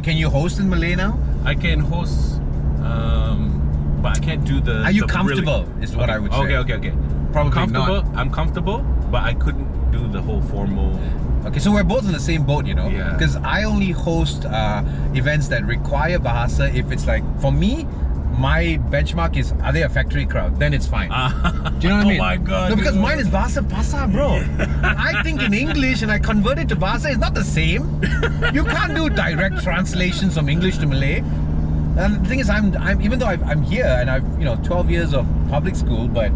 Can you host in Malay now? I can host, but I can't do the. Are you the comfortable? Really, is what I would say. Okay. Probably comfortable. not. I'm comfortable, but I couldn't do the whole formal. Okay, so we're both in the same boat, you know? Yeah. Because I only host events that require Bahasa if it's like, for me, my benchmark is, are they a factory crowd? Then it's fine. Do you know what I mean? Oh my god. No, because dude. mine is Bahasa Pasar, bro. I think in English and I convert it to Bahasa. It's not the same. You can't do direct translations from English to Malay. And the thing is, I'm even though I'm here and I've 12 years of public school, but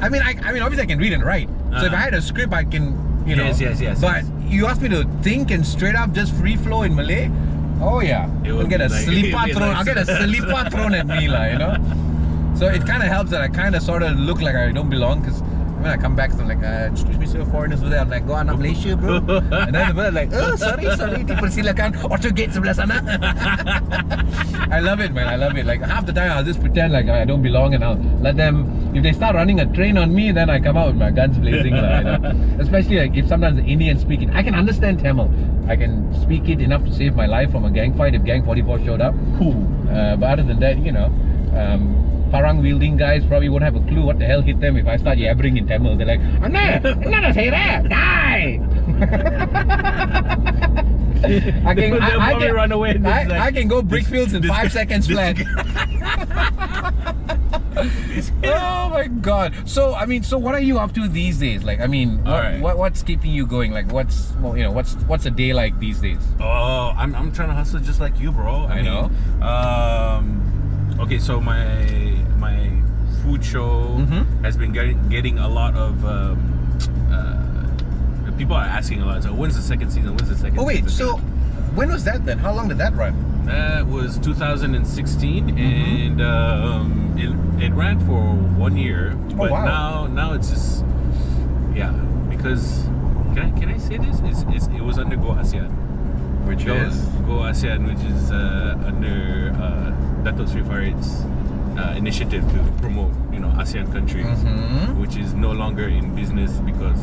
I mean obviously I can read and write. So if I had a script, I can Yes. But you ask me to think and straight up just free flow in Malay. Oh yeah, I'll get a selipa thrown. I'll get a selipa thrown at me, you know. So it kind of helps that I kind of sort of look like I don't belong because when I come back, I'm like, excuse me, sir, foreigners over there. I'm like, go on, Malaysia, bro. And then the bird like, oh, sorry, dipersilakan, auto gate sebelah sana. I love it, man. I love it. Like half the time, I'll just pretend like I don't belong, and I'll let them. If they start running a train on me, then I come out with my guns blazing, you know? Especially like if sometimes the Indians speak it. I can understand Tamil. I can speak it enough to save my life from a gang fight if Gang 44 showed up. But other than that, parang wielding guys probably won't have a clue what the hell hit them if I start yabbering in Tamil. They're like, Anna, say that, die! I can run away. I can go brickfields in 5 seconds flat. Oh my god. So what are you up to these days? Like what's keeping you going? Like what's a day like these days? Oh, I'm trying to hustle just like you, bro. I know. Okay, so my food show has been getting a lot of people are asking a lot. So when's the second season? When's the second? Oh wait, season? so when was that then? How long did that run? That was 2016, and it ran for 1 year. But now it's just because can I say this? It was under Go ASEAN, Which is Go ASEAN, which is under Dato' Sri Farid's initiative to promote ASEAN countries, which is no longer in business because.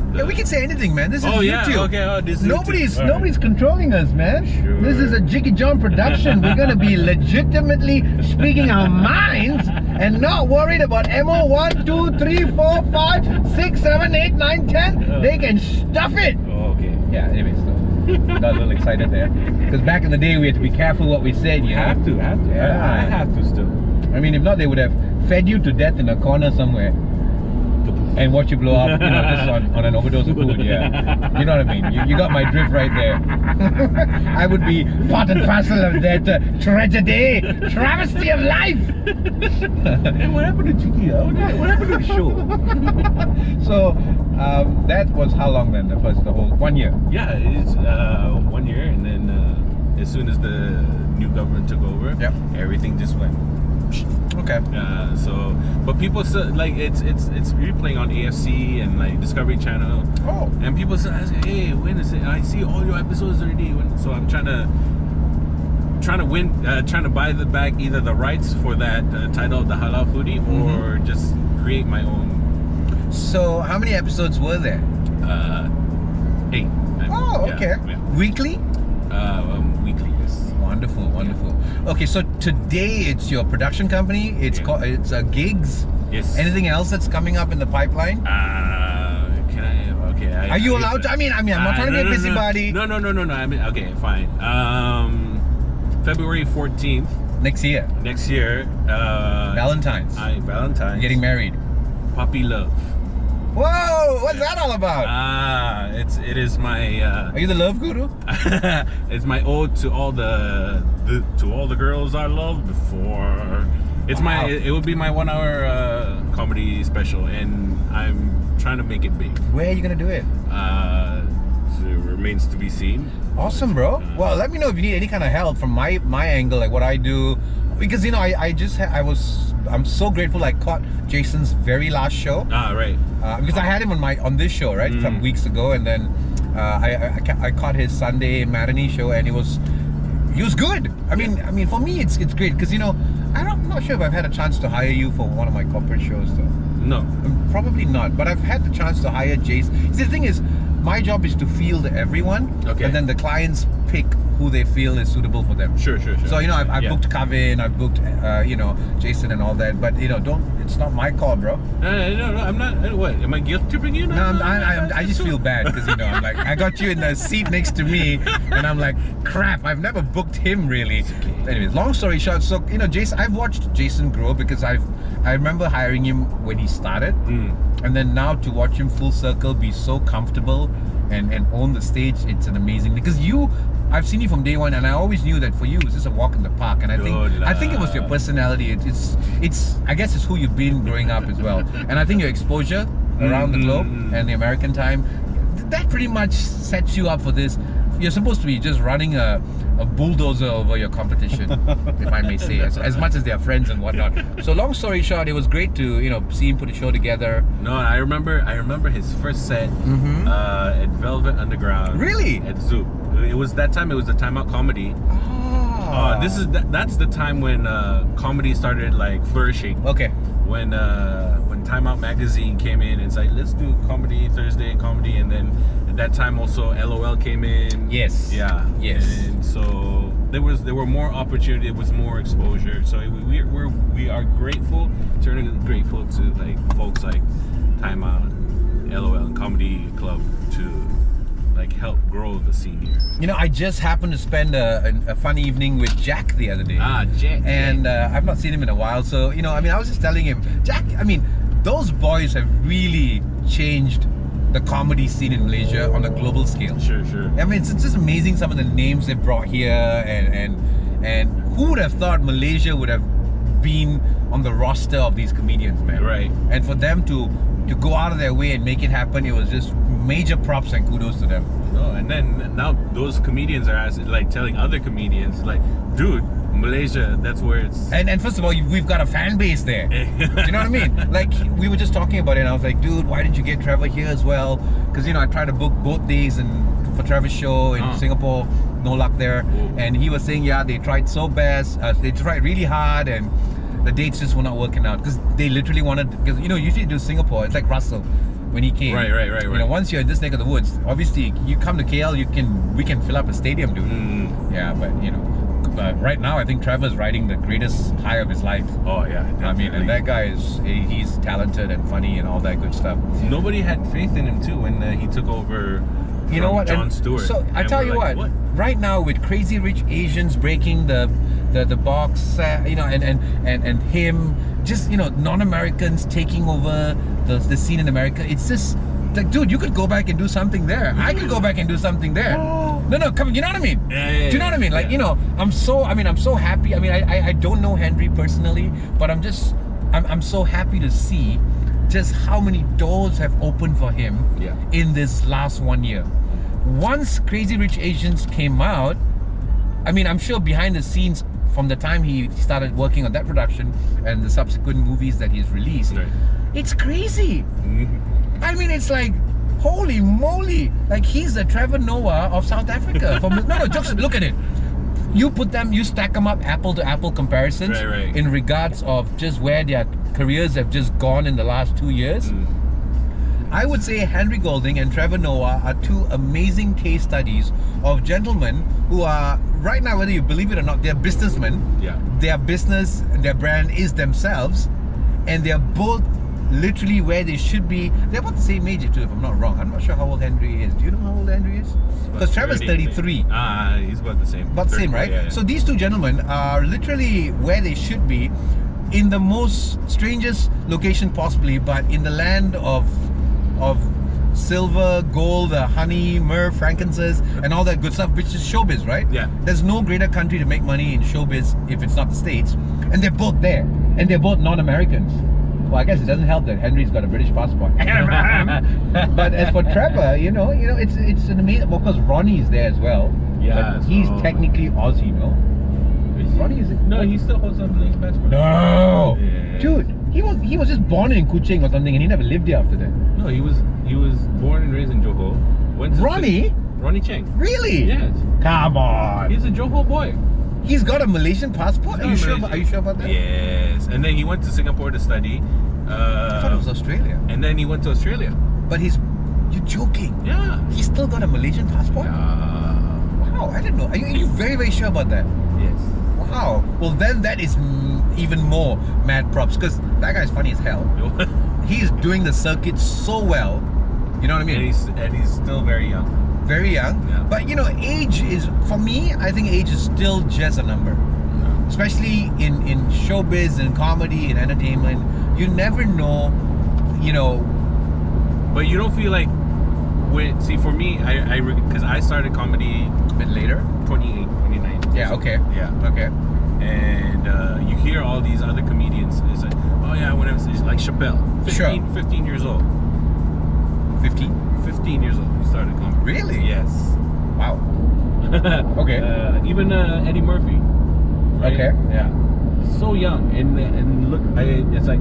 We can say anything, man. This is YouTube. Okay. This is nobody's controlling us, man. Sure. This is a Jiggee Jon production. We're gonna be legitimately speaking our minds and not worried about MO 1, 2, 3, 4, 5, 6, 7, 8, 9, 10. They can stuff it. Oh, okay. Yeah. Anyway, so got a little excited there because back in the day we had to be careful what we said. You know? Have to. Yeah. I have to still. I mean, if not, they would have fed you to death in a corner somewhere. And watch you blow up, just on an overdose of food, yeah. You know what I mean? You got my drift right there. I would be part and parcel of that tragedy, travesty of life. Hey, what happened to Jiggee? What happened to the show? So, that was how long then? The whole 1 year? Yeah, it's 1 year, and then as soon as the new government took over, everything just went. Okay. But people still like it's replaying on AFC and like Discovery Channel. Oh. And people still ask, hey, when is it? I see all your episodes already. So I'm trying to buy back either the rights for that title of the Halal Foodie or just create my own. So how many episodes were there? 8. Oh, okay. Yeah. Weekly? Weekly, yes. Wonderful. Okay, so today it's your production company. It's called gigs. Yes. Anything else that's coming up in the pipeline? Can I? Okay. Are you allowed to? I mean, I'm not trying to be a busybody. No. I mean, okay, fine. February 14th, Next year. Next year. Valentine's. Valentine's. Getting married. Papi Luv. Whoa! What's that all about? It is my. Are you the love guru? It's my ode to all the girls I loved before. It's Wow. it would be my 1 hour comedy special, and I'm trying to make it big. Where are you gonna do it? So it remains to be seen. Awesome, bro. Well, let me know if you need any kind of help from my angle, like what I do, because you know I'm so grateful I caught Jason's very last show. Right. Because I had him on this show, right, some weeks ago, and then I caught his Sunday matinee show, and he was good. I mean, for me, it's great because you know I'm not sure if I've had a chance to hire you for one of my corporate shows though. No. Probably not, but I've had the chance to hire Jason. See, the thing is, my job is to field everyone, Okay. and then the clients pick who they feel is suitable for them. Sure. So you know, I've Yeah. booked Kevin, I've booked Jason and all that, but you know, it's not my call, bro. No, I'm not. What? Am I guilt tripping you? No, I just feel bad because you know I'm like I got you in the seat next to me, and I'm like, crap, I've never booked him really. okay. Anyways, long story short, so you know, Jason, I've watched Jason grow because I remember hiring him when he started, and then now to watch him full circle, be so comfortable and own the stage, it's an amazing because I've seen you from day one, and I always knew that for you it was just a walk in the park, and I think it was your personality. It's I guess it's who you've been growing up as well, and I think your exposure around the globe and the American time, that pretty much sets you up for this. You're supposed to be just running a bulldozer over your competition, if I may say, as much as they are friends and whatnot. So long story short, it was great to see him put a show together. No, I remember his first set at Velvet Underground. Really? At Zoop. It was that time. It was the Timeout Comedy. That's the time when comedy started like flourishing. Okay. When Timeout magazine came in, it's like, let's do comedy Thursday comedy, and then at that time also LOL came in. Yes. Yeah. Yes. And so there were more opportunity, there was more exposure. So we are grateful, eternally grateful to like folks like Timeout, LOL, and Comedy Club to like help grow the scene here. You know, I just happened to spend a fun evening with Jack the other day. Jack. And I've not seen him in a while, so I was just telling him, Jack, those boys have really changed the comedy scene in Malaysia on a global scale. Sure. It's just amazing some of the names they brought here, and who would have thought Malaysia would have been on the roster of these comedians, man. Right. And for them to go out of their way and make it happen, it was just major props and kudos to them. No, and then now those comedians are like telling other comedians like, dude, Malaysia, that's where it's. And first of all, we've got a fan base there. Do you know what I mean? Like, we were just talking about it, and I was like, dude, why didn't you get Trevor here as well? Because I tried to book both days for Trevor's show in Singapore, no luck there. Whoa. And he was saying, yeah, they tried so best, they tried really hard, and the dates just were not working out because they literally wanted. Because usually do Singapore, it's like Russell when he came. Right. Once you're in this neck of the woods, obviously you come to KL, we can fill up a stadium, dude. Yeah, but right now I think Trevor's riding the greatest high of his life. Oh yeah, definitely. And that guy he's talented and funny and all that good stuff. Nobody had faith in him too when he took over. You know what? Jon Stewart. So I tell you what. Right now with Crazy Rich Asians breaking the box, and him just non-Americans taking over the scene in America. It's just like, dude, you could go back and do something there. I could go back and do something there. No, come on, you know what I mean? Yeah, do you know what I mean? Like, I'm so happy. I don't know Henry personally, but I'm so happy to see just how many doors have opened for him in this last 1 year. Once Crazy Rich Asians came out, I'm sure behind the scenes from the time he started working on that production and the subsequent movies that he's released, it's crazy. It's like, holy moly, like he's the Trevor Noah of South Africa. Jokes, look at it. You stack them up, apple to apple comparisons in regards of just where their careers have just gone in the last 2 years. I would say Henry Golding and Trevor Noah are two amazing case studies of gentlemen who are, right now, whether you believe it or not, they're businessmen. Yeah. Their business, their brand is themselves, and they're both literally where they should be. They're about the same age too, if I'm not wrong. I'm not sure how old Henry is. Do you know how old Henry is? Because Trevor's 33. He's about the same. About the same, right? Yeah. So these two gentlemen are literally where they should be, in the most strangest location possibly, but in the land of silver, gold, honey, myrrh, frankincense, and all that good stuff, which is showbiz, right? Yeah. There's no greater country to make money in showbiz if it's not the States, and they're both there, and they're both non-Americans. Well, I guess it doesn't help that Henry's got a British passport. But as for Trevor, it's an amazing. Well, of course, Ronnie's there as well. Yeah, but he's technically Aussie, no? Ronnie is it? No, he still holds on to Malaysian passport. No, Yeah. dude, he was just born in Kuching or something, and he never lived there after that. No, he was born and raised in Johor. Ronnie? Ronnie Cheng. Really? Yes. Come on. He's a Johor boy. He's got a Malaysian passport. Are you sure about that? Yes. And then he went to Singapore to study. I thought it was Australia. And then he went to Australia. But you're joking. Yeah. He's still got a Malaysian passport? Wow, I didn't know. Are you very, very sure about that? Yes. Wow. Well, then that is even more mad props, because that guy's funny as hell. He's doing the circuit so well. You know what I mean? And he's still very young. Very young. Yeah. But age is, for me, I think age is still just a number. No. Especially in showbiz and comedy and entertainment. You never know, But you don't feel like, for me, because I started comedy a bit later. 28, 29. Yeah, okay. Yeah. Okay. And you hear all these other comedians, it's like, oh yeah, when I was like Chappelle, 15 years old. 15 years old, he started comedy. Really? Yes. Wow. Okay. Even Eddie Murphy. Right? Okay. Yeah. So young, and look, it's like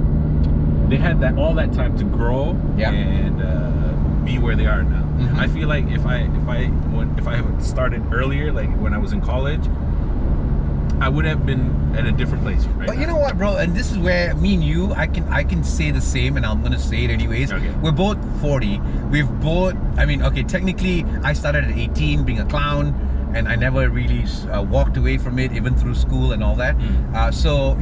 they had all that time to grow and be where they are now. Mm-hmm. I feel like if I started earlier, like when I was in college, I would have been at a different place right But now. you know what, bro? And this is where me and you, I can say the same, and I'm gonna say it anyways. Okay. We're both 40. We've both. I mean, okay, technically, I started at 18 being a clown, and I never really walked away from it, even through school and all that. So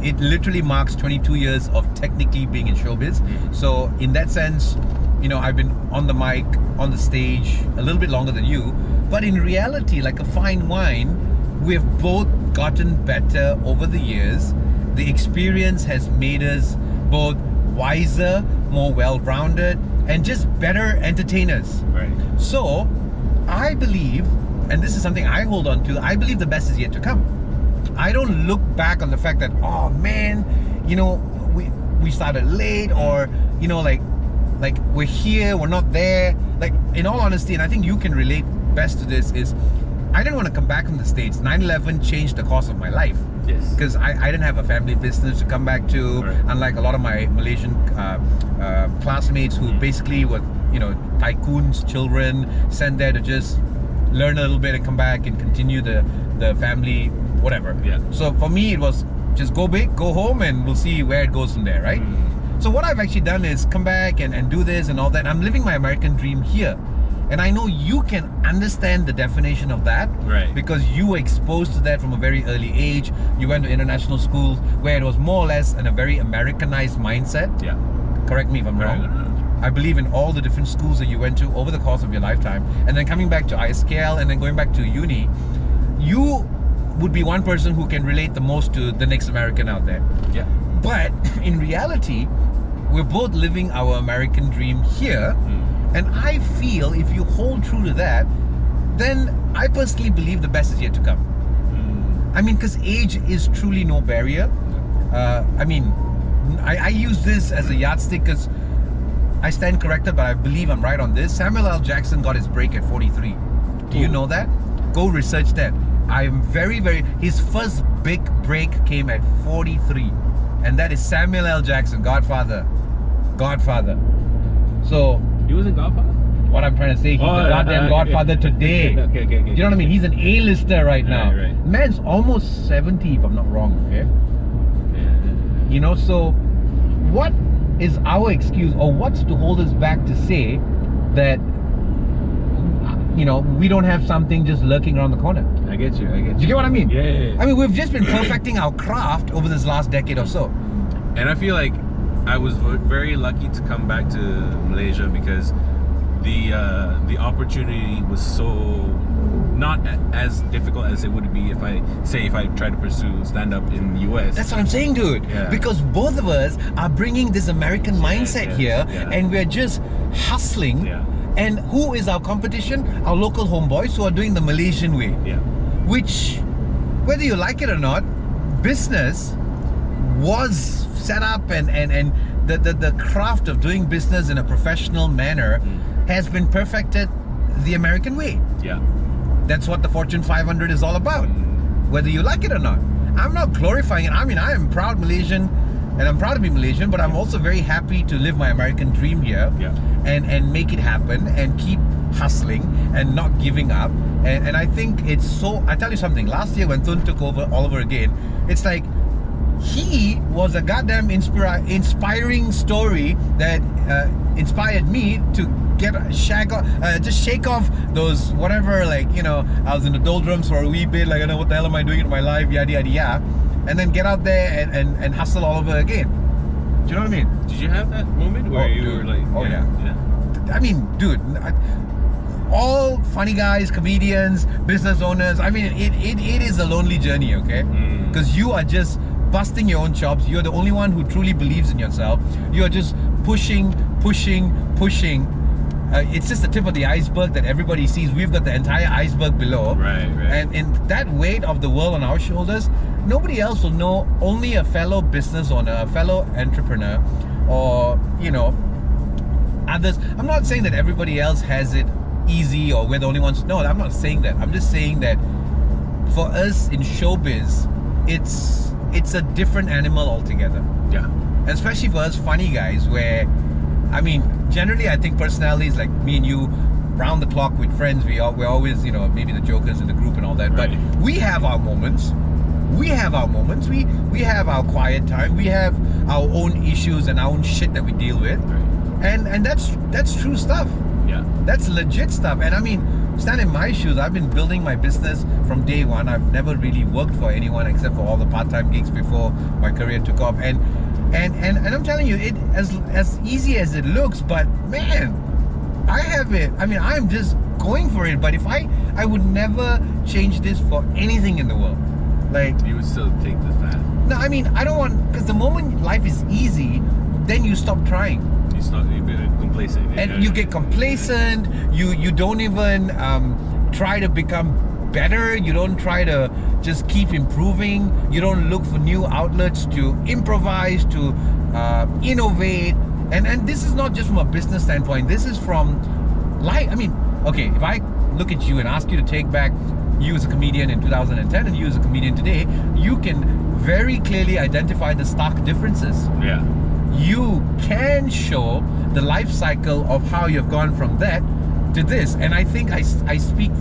it literally marks 22 years of technically being in showbiz. So in that sense, I've been on the mic, on the stage a little bit longer than you, but in reality, like a fine wine, we've both gotten better over the years. The experience has made us both wiser, more well-rounded, and just better entertainers. Right. So I believe, and this is something I hold on to, I believe the best is yet to come. I don't look back on the fact that, oh man, we started late, or like we're here, we're not there. Like, in all honesty, and I think you can relate best to this, is I didn't want to come back from the States. 9/11 changed the course of my life. Yes. Because I didn't have a family business to come back to, Right. unlike a lot of my Malaysian classmates who basically were, tycoons' children, sent there to just learn a little bit and come back and continue the family, whatever. Yeah. So for me, it was just go big, go home, and we'll see where it goes from there, right? So what I've actually done is come back and do this and all that. I'm living my American dream here. And I know you can understand the definition of that. Right. Because you were exposed to that from a very early age. You went to international schools where it was more or less in a very Americanized mindset. Yeah. Correct me if I'm wrong. I believe in all the different schools that you went to over the course of your lifetime. And then coming back to ISKL and then going back to uni, you would be one person who can relate the most to the next American out there. Yeah. But in reality, we're both living our American dream here. And I feel if you hold true to that, then I personally believe the best is yet to come. I mean, because age is truly no barrier. I use this as a yardstick because I stand corrected, but I believe I'm right on this. Samuel L. Jackson got his break at 43. Do you know that? Go research that. I'm his first big break came at 43. And that is Samuel L. Jackson, Godfather. So, He was in Godfather? what I'm trying to say, he's the goddamn Godfather today. Okay. Do you know what I mean? He's an A-lister right now. Right. Man's almost 70, if I'm not wrong, okay? So what is our excuse, or what's to hold us back to say that, we don't have something just lurking around the corner? I get you. Do you get what I mean? Yeah. I mean, we've just been perfecting our craft over this last decade or so. And I feel like I was very lucky to come back to Malaysia because the opportunity was so not as difficult as it would be if I tried to pursue stand-up in the US. That's what I'm saying, dude. Yeah. Because both of us are bringing this American mindset here, and we're just hustling. Yeah. And who is our competition? Our local homeboys who are doing the Malaysian way. Yeah. Which, whether you like it or not, business was set up, and the craft of doing business in a professional manner has been perfected the American way. Yeah. That's what the Fortune 500 is all about, whether you like it or not. I'm not glorifying it. I mean, I am proud Malaysian, and I'm proud to be Malaysian, but I'm also very happy to live my American dream here, and make it happen, and keep hustling and not giving up. And I think it's so, I tell you something, last year when Thun took over all over again, it's like he was a goddamn inspiring story that inspired me to just shake off those whatever, like, you know, I was in the doldrums for a wee bit, like, I don't know what the hell am I doing in my life, yada yada yada, and then get out there and hustle all over again. Do you know what I mean? Did you have that moment where you were like, I mean, dude, all funny guys, comedians, business owners, I mean, it is a lonely journey, okay? Because you are just busting your own chops. You're the only one who truly believes in yourself. You are just pushing. It's just the tip of the iceberg that everybody sees. We've got the entire iceberg below. Right. And in that weight of the world on our shoulders, nobody else will know. Only a fellow business owner, a fellow entrepreneur, or, you know, others. I'm not saying that everybody else has it easy or we're the only ones. No, I'm not saying that. I'm just saying that for us in showbiz, it's a different animal altogether. Yeah. Especially for us funny guys, where, I mean, generally I think personalities like me and you, round the clock with friends, we're always, you know, maybe the jokers in the group and all that, right. But we have our moments. We have our quiet time. We have our own issues and our own shit that we deal with. Right. And that's true stuff. Yeah. That's legit stuff. And I mean, stand in my shoes. I've been building my business from day one. I've never really worked for anyone except for all the part-time gigs before my career took off. And I'm telling you, it as easy as it looks, but man, I have it. I mean, I'm just going for it. But if I would never change this for anything in the world. Like, you would still take this path. No, I mean, I don't want, because the moment life is easy, then you stop trying. You start a bit complacent. And you get complacent. You don't even try to become better. You don't try to just keep improving. You don't look for new outlets to improvise, to innovate. And this is not just from a business standpoint. This is from life. I mean, okay, if I look at you and ask you to take back you as a comedian in 2010 and you as a comedian today, you can very clearly identify the stark differences. Yeah. You can show the life cycle of how you've gone from that to this. And I think I speak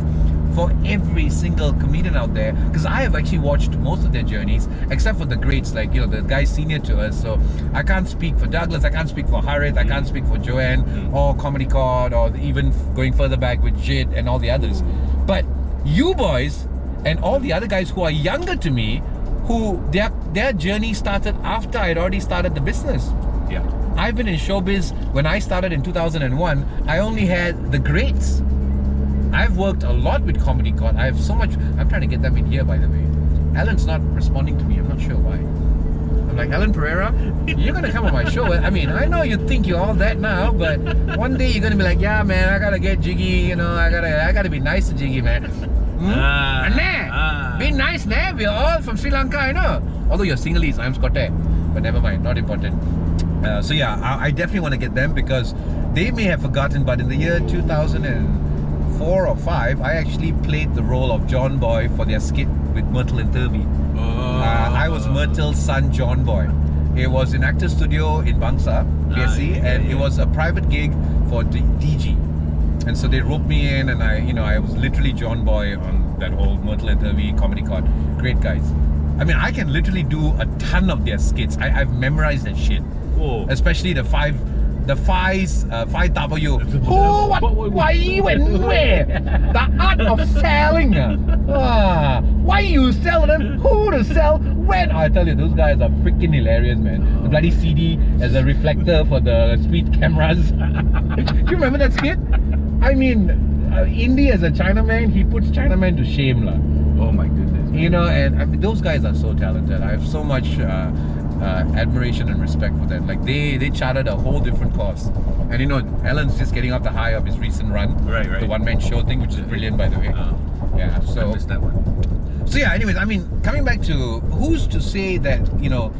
for every single comedian out there, because I have actually watched most of their journeys, except for the greats, like, you know, the guys senior to us. So I can't speak for Douglas, I can't speak for Harith, I can't speak for Joanne or Comedy Cord, or even going further back with Jid and all the others. But you boys and all the other guys who are younger to me, who their journey started after I'd already started the business. Yeah. I've been in showbiz when I started in 2001. I only had the greats. I've worked a lot with Comedy Con. I have so much. I'm trying to get them in here, by the way. Alan's not responding to me. I'm not sure why. I'm like, Alan Pereira, you're gonna come on my show. I mean, I know you think you're all that now, but one day you're gonna be like, yeah, man, I gotta get Jiggee. You know, I gotta be nice to Jiggee, man. Be nice, man. We're all from Sri Lanka, you know. Although you're Sinhalese, I'm Scottish, but never mind, not important. So yeah, I definitely want to get them, because they may have forgotten, but in the year 2004 or 5, I actually played the role of John Boy for their skit with Myrtle and Turvey. I was Myrtle's son, John Boy. It was in Actors Studio in Bangsa, KSC, and it was a private gig for DG. And so they roped me in, and I was literally John Boy on that whole Myrtle and Turvey comedy card. Great guys. I mean, I can literally do a ton of their skits. I've memorized that shit. Cool. Especially the 5W. Who, what, why, when, where? The art of selling. Why you sell them? Who to sell? when I tell you, those guys are freaking hilarious, man. The bloody CD as a reflector for the speed cameras. Do you remember that skit? I mean, Indy as a Chinaman, he puts Chinaman to shame, lah. Oh my goodness. You know, and I mean, those guys are so talented. I have so much admiration and respect for them. Like they charted a whole different course. And you know, Alan's just getting off the high of his recent run. Right. The one-man show thing, which is brilliant, by the way. Yeah, so I missed that one. So yeah, anyways, I mean, coming back to who's to say that, you know,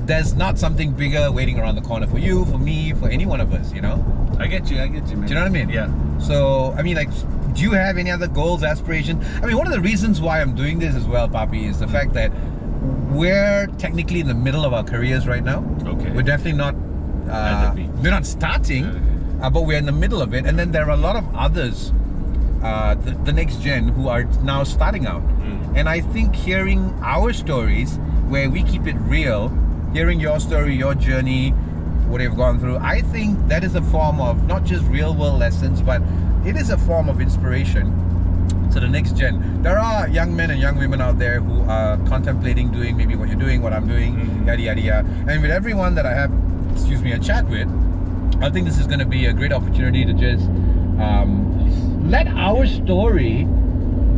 there's not something bigger waiting around the corner for you, for me, for any one of us, you know? I get you, man. Do you know what I mean? Yeah. So, I mean, like, do you have any other goals, aspirations? I mean, one of the reasons why I'm doing this as well, Papi, is the fact that we're technically in the middle of our careers right now. Okay. We're definitely not, we're not starting, but we're in the middle of it. And then there are a lot of others, the next gen, who are now starting out. And I think hearing our stories, where we keep it real, hearing your story, your journey, what you've gone through, I think that is a form of not just real world lessons, but it is a form of inspiration to the next gen. There are young men and young women out there who are contemplating doing maybe what you're doing, what I'm doing, yada yada yada. And with everyone that I have, a chat with, I think this is going to be a great opportunity to just let our story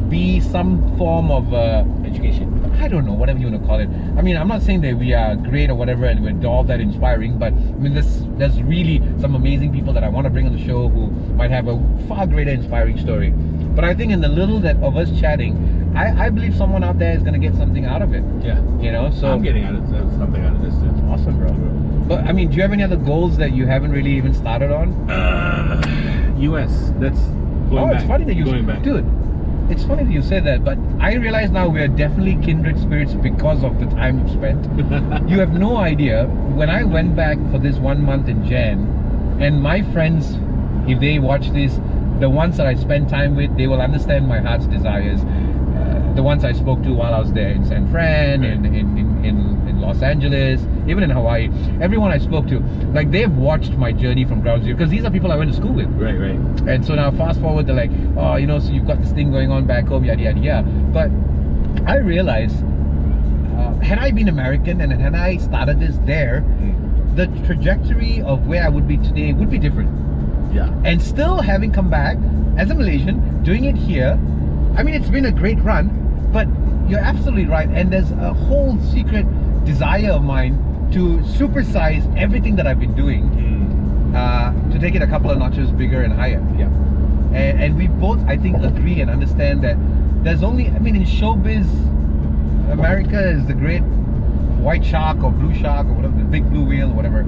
be some form of education. I don't know, whatever you want to call it. I mean, I'm not saying that we are great or whatever and we're all that inspiring, but I mean, there's really some amazing people that I want to bring on the show who might have a far greater inspiring story. But I think in the little that of us chatting, I believe someone out there is going to get something out of it. Yeah. You know, so I'm getting something out of this too. Awesome, bro. But I mean, do you have any other goals that you haven't really even started on? US. That's going back. It's funny that you going back. Dude, it's funny that you said that, but I realize now we are definitely kindred spirits because of the time we've spent. You have no idea, when I went back for this 1 month in Jan, and my friends, if they watch this, the ones that I spend time with, they will understand my heart's desires. The ones I spoke to while I was there in San Fran, in Los Angeles, even in Hawaii, everyone I spoke to, like, they've watched my journey from ground zero, because these are people I went to school with. Right. And so now fast forward, they're like, oh, you know, so you've got this thing going on back home, yada yada yada. But I realized, had I been American and had I started this there, the trajectory of where I would be today would be different. Yeah. And still having come back as a Malaysian, doing it here, I mean, it's been a great run, but you're absolutely right. And there's a whole secret desire of mine to supersize everything that I've been doing, to take it a couple of notches bigger and higher. Yeah. And we both, I think, agree and understand that there's only, I mean, in showbiz, America is the great white shark or blue shark or whatever, the big blue whale or whatever.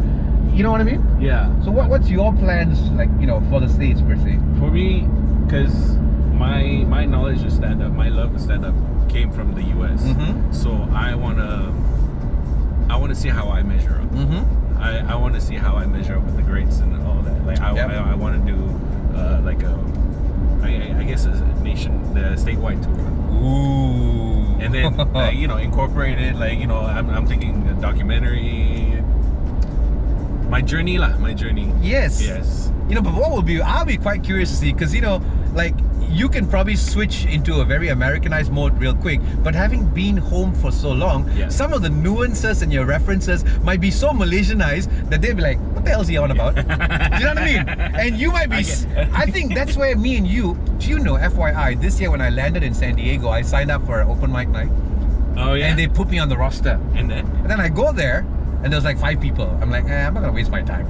You know what I mean? Yeah. So what's your plans, like, you know, for the States per se? For me, because my knowledge of stand-up, my love of stand-up came from the US. So I wanna see how I measure up. I want to see how I measure up with the greats and all that. Like I want to do like I guess a nation, the statewide tour. Ooh. And then you know, incorporate it. Like, you know, I'm thinking a documentary. My journey. Yes. You know, but what will be, I'll be quite curious to see, because, you know, like, you can probably switch into a very Americanized mode real quick, but having been home for so long, some of the nuances and your references might be so Malaysianized that they'll be like, what the hell is he on about? Do you know what I mean? And you might be, I think that's where me and you, do you know, FYI, this year when I landed in San Diego, I signed up for an open mic night. Oh yeah? And they put me on the roster. And then I go there, and there's like 5 people. I'm like, I'm not gonna waste my time.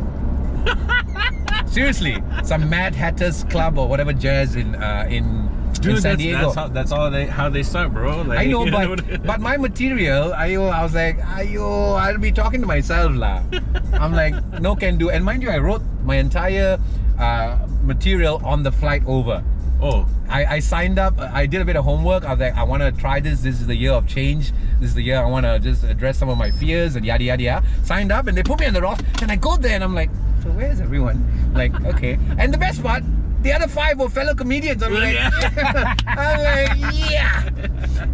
Seriously, some Mad Hatters Club or whatever jazz in San Diego. That's how they start, bro. Like, I know, but my material, I was like, I'll be talking to myself lah. I'm like, no can do. And mind you, I wrote my entire material on the flight over. Oh. I signed up, I did a bit of homework. I was like, I want to try this. This is the year of change. This is the year I want to just address some of my fears and yada yada yada. Signed up, and they put me on the roster. And I go there and I'm like, so where's everyone? Like, okay. And the best part, the other 5 were fellow comedians. I'm like,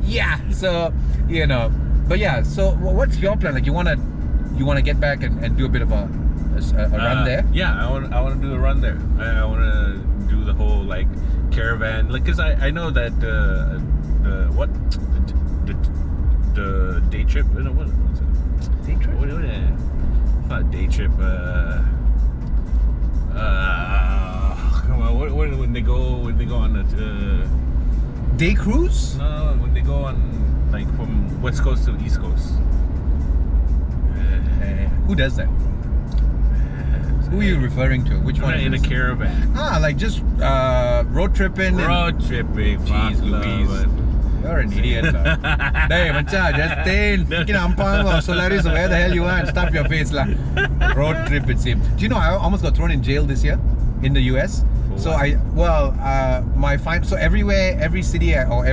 yeah. So, you know, but yeah. So what's your plan? Like, you want to get back and do a bit of a run there? Yeah, I want to do a run there. I want to do the whole like caravan, like, because I know that the the day trip. What's it? Day trip? What not day trip. Come on. When they go on the Day cruise? no, when they go on like from West Coast to East Coast. Who does that? Who are you referring to? Which one? In a caravan. Like just road tripping. Road tripping. Jeez Louise. You're an idiot. Hey, macha, Justin. Freaking ampang or Solaris, where the hell you are? Stuff your face lah. Road trip, it seems. Do you know I almost got thrown in jail this year in the US? So my fine. So every city or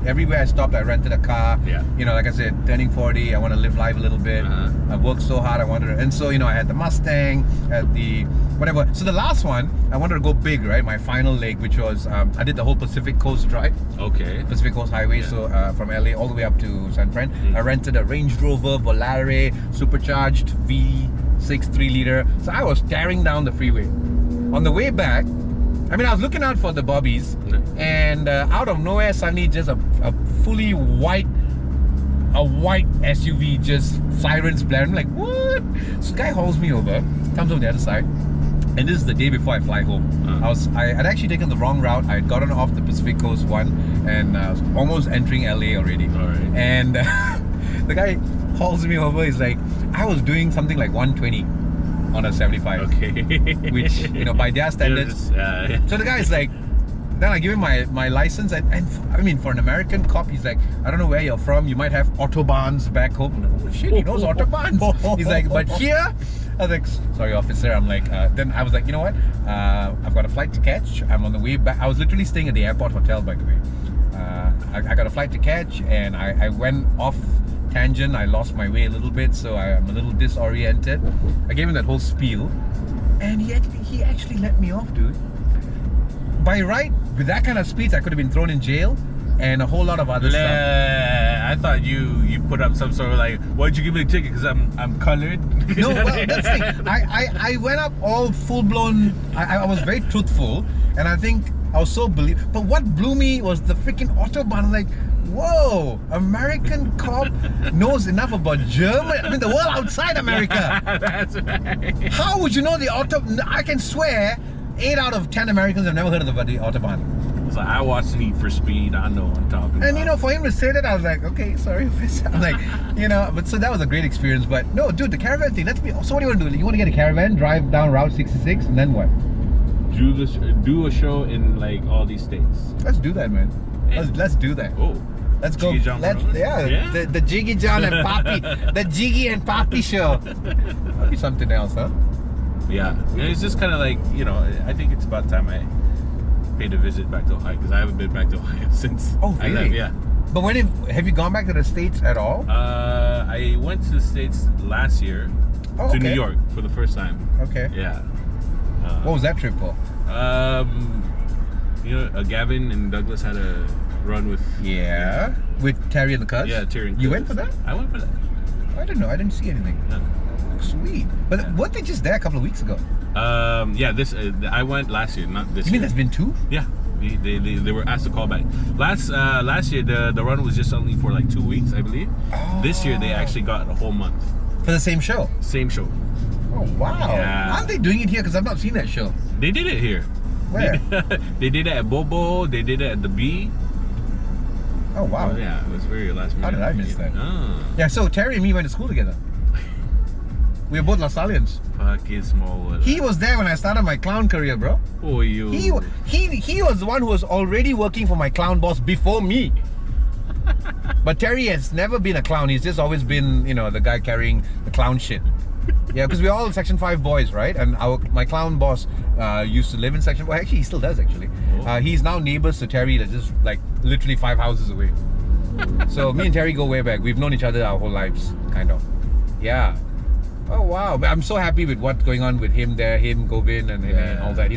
everywhere I stopped, I rented a car. Yeah. You know, like I said, turning 40, I want to live life a little bit. I worked so hard, I wanted to, and so I had the Mustang, had the whatever. So the last one, I wanted to go big, right? My final leg, which was I did the whole Pacific Coast Drive. Okay. Pacific Coast Highway. Yeah. So from LA all the way up to San Fran. I rented a Range Rover Volare supercharged V6 3-liter. So I was tearing down the freeway. On the way back, I mean, I was looking out for the bobbies, and out of nowhere, suddenly just a fully white SUV, just sirens blaring. I'm like, what? So the guy hauls me over, comes over the other side, and this is the day before I fly home. I had actually taken the wrong route. I had gotten off the Pacific Coast one, and I was almost entering LA already. All right. And the guy hauls me over. He's like, I was doing something like 120. On a 75, Okay. which by their standards. So the guy's like, then I give him my license, and I mean, for an American cop, he's like, I don't know where you're from. You might have autobahns back home. Like, oh shit, he knows autobahns. He's like, but here, I was like, sorry, officer. I'm like, then I was like, you know what? I've got a flight to catch. I'm on the way back. I was literally staying at the airport hotel, by the way. I got a flight to catch, and I went off tangent. I lost my way a little bit, so I'm a little disoriented. I gave him that whole spiel, and he actually let me off, dude. By right, with that kind of speeds, I could have been thrown in jail and a whole lot of other stuff. I thought you put up some sort of like, why'd you give me a ticket? Because I'm colored. No, well, that's the thing. I went up all full blown. I was very truthful, and I think I was so But what blew me was the freaking autobahn. Like, whoa, American cop knows enough about German. I mean, the world outside America. That's right. How would you know the I can swear 8 out of 10 Americans have never heard of the autobahn. So I watched Need for Speed. I know what I'm talking about. And for him to say that, I was like, okay, sorry, officer. I'm like, but so that was a great experience. But no, dude, the caravan thing. So what do you want to do? You want to get a caravan, drive down Route 66, and then what? Do a show in like all these states. Let's do that, man. Let's do that. Oh. Let's go. Jiggee Jon, the Jiggee Jon and Papi, the Jiggee and Papi show. That'll be something else, huh? Yeah, and it's just kind of like I think it's about time I paid a visit back to Ohio, because I haven't been back to Ohio since. Oh, really? I left, yeah. But have you gone back to the States at all? I went to the States last year to New York for the first time. Okay. Yeah. What was that trip for? Gavin and Douglas had a run with with Terry and the Cuz? Yeah, Terry and You Cuz. went for that? I went for that. I didn't know. I didn't see anything. Yeah. Sweet. But weren't they just there a couple of weeks ago? This I went last year, not this You year. mean that's been 2? Yeah. They were asked to call back. Last year the run was just only for like 2 weeks, I believe. This year they actually got a whole month. For the same show? Same show. Oh wow. Yeah. Aren't they doing it here? Because I've not seen that show. They did it here. Where? They did it at Bobo, they did it at the B. Oh wow. Oh, yeah, it was very last minute. How did I miss that? Oh. Yeah, so Terry and me went to school together. We were both La Sallians. Fucking small world. He was there when I started my clown career, bro. Oh, you. He was the one who was already working for my clown boss before me. But Terry has never been a clown. He's just always been, the guy carrying the clown shit. Yeah, because we're all Section 5 boys, right? And my clown boss used to live in Section 5. Actually, he still does, actually. Oh. He's now neighbors to Terry, that's just like literally 5 houses away. So me and Terry go way back. We've known each other our whole lives, kind of. Yeah. Oh wow, I'm so happy with what's going on with him there, Govin and all that.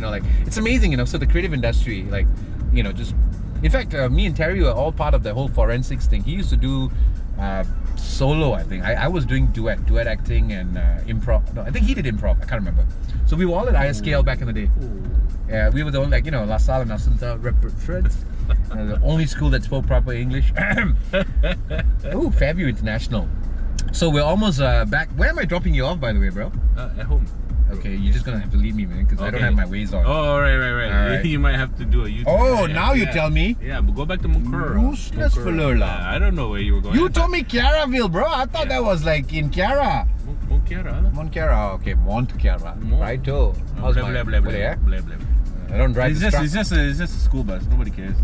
It's amazing, so the creative industry, just in fact, me and Terry were all part of the whole forensics thing. He used to do solo, I think. I was doing duet acting and improv. No, I think he did improv. I can't remember. So we were all at ISKL back in the day. Yeah, we were the only La Salle and Assunta represents. The only school that spoke proper English. Oh, Fairview International. So we're almost back. Where am I dropping you off, by the way, bro? At home. Okay, you're just gonna have to leave me, man, because I don't have my ways on. Oh, right. Alright. You might have to do a YouTube. Oh, now you tell me. Yeah, but go back to Mukura. Useless fellow lah. I don't know where you were going. You told me Chiaraville, bro. I thought that was like in Chiara. Mont Chiara. Okay, Mont Chiara. Righto. How's my... I don't drive It's just a school bus. Nobody cares.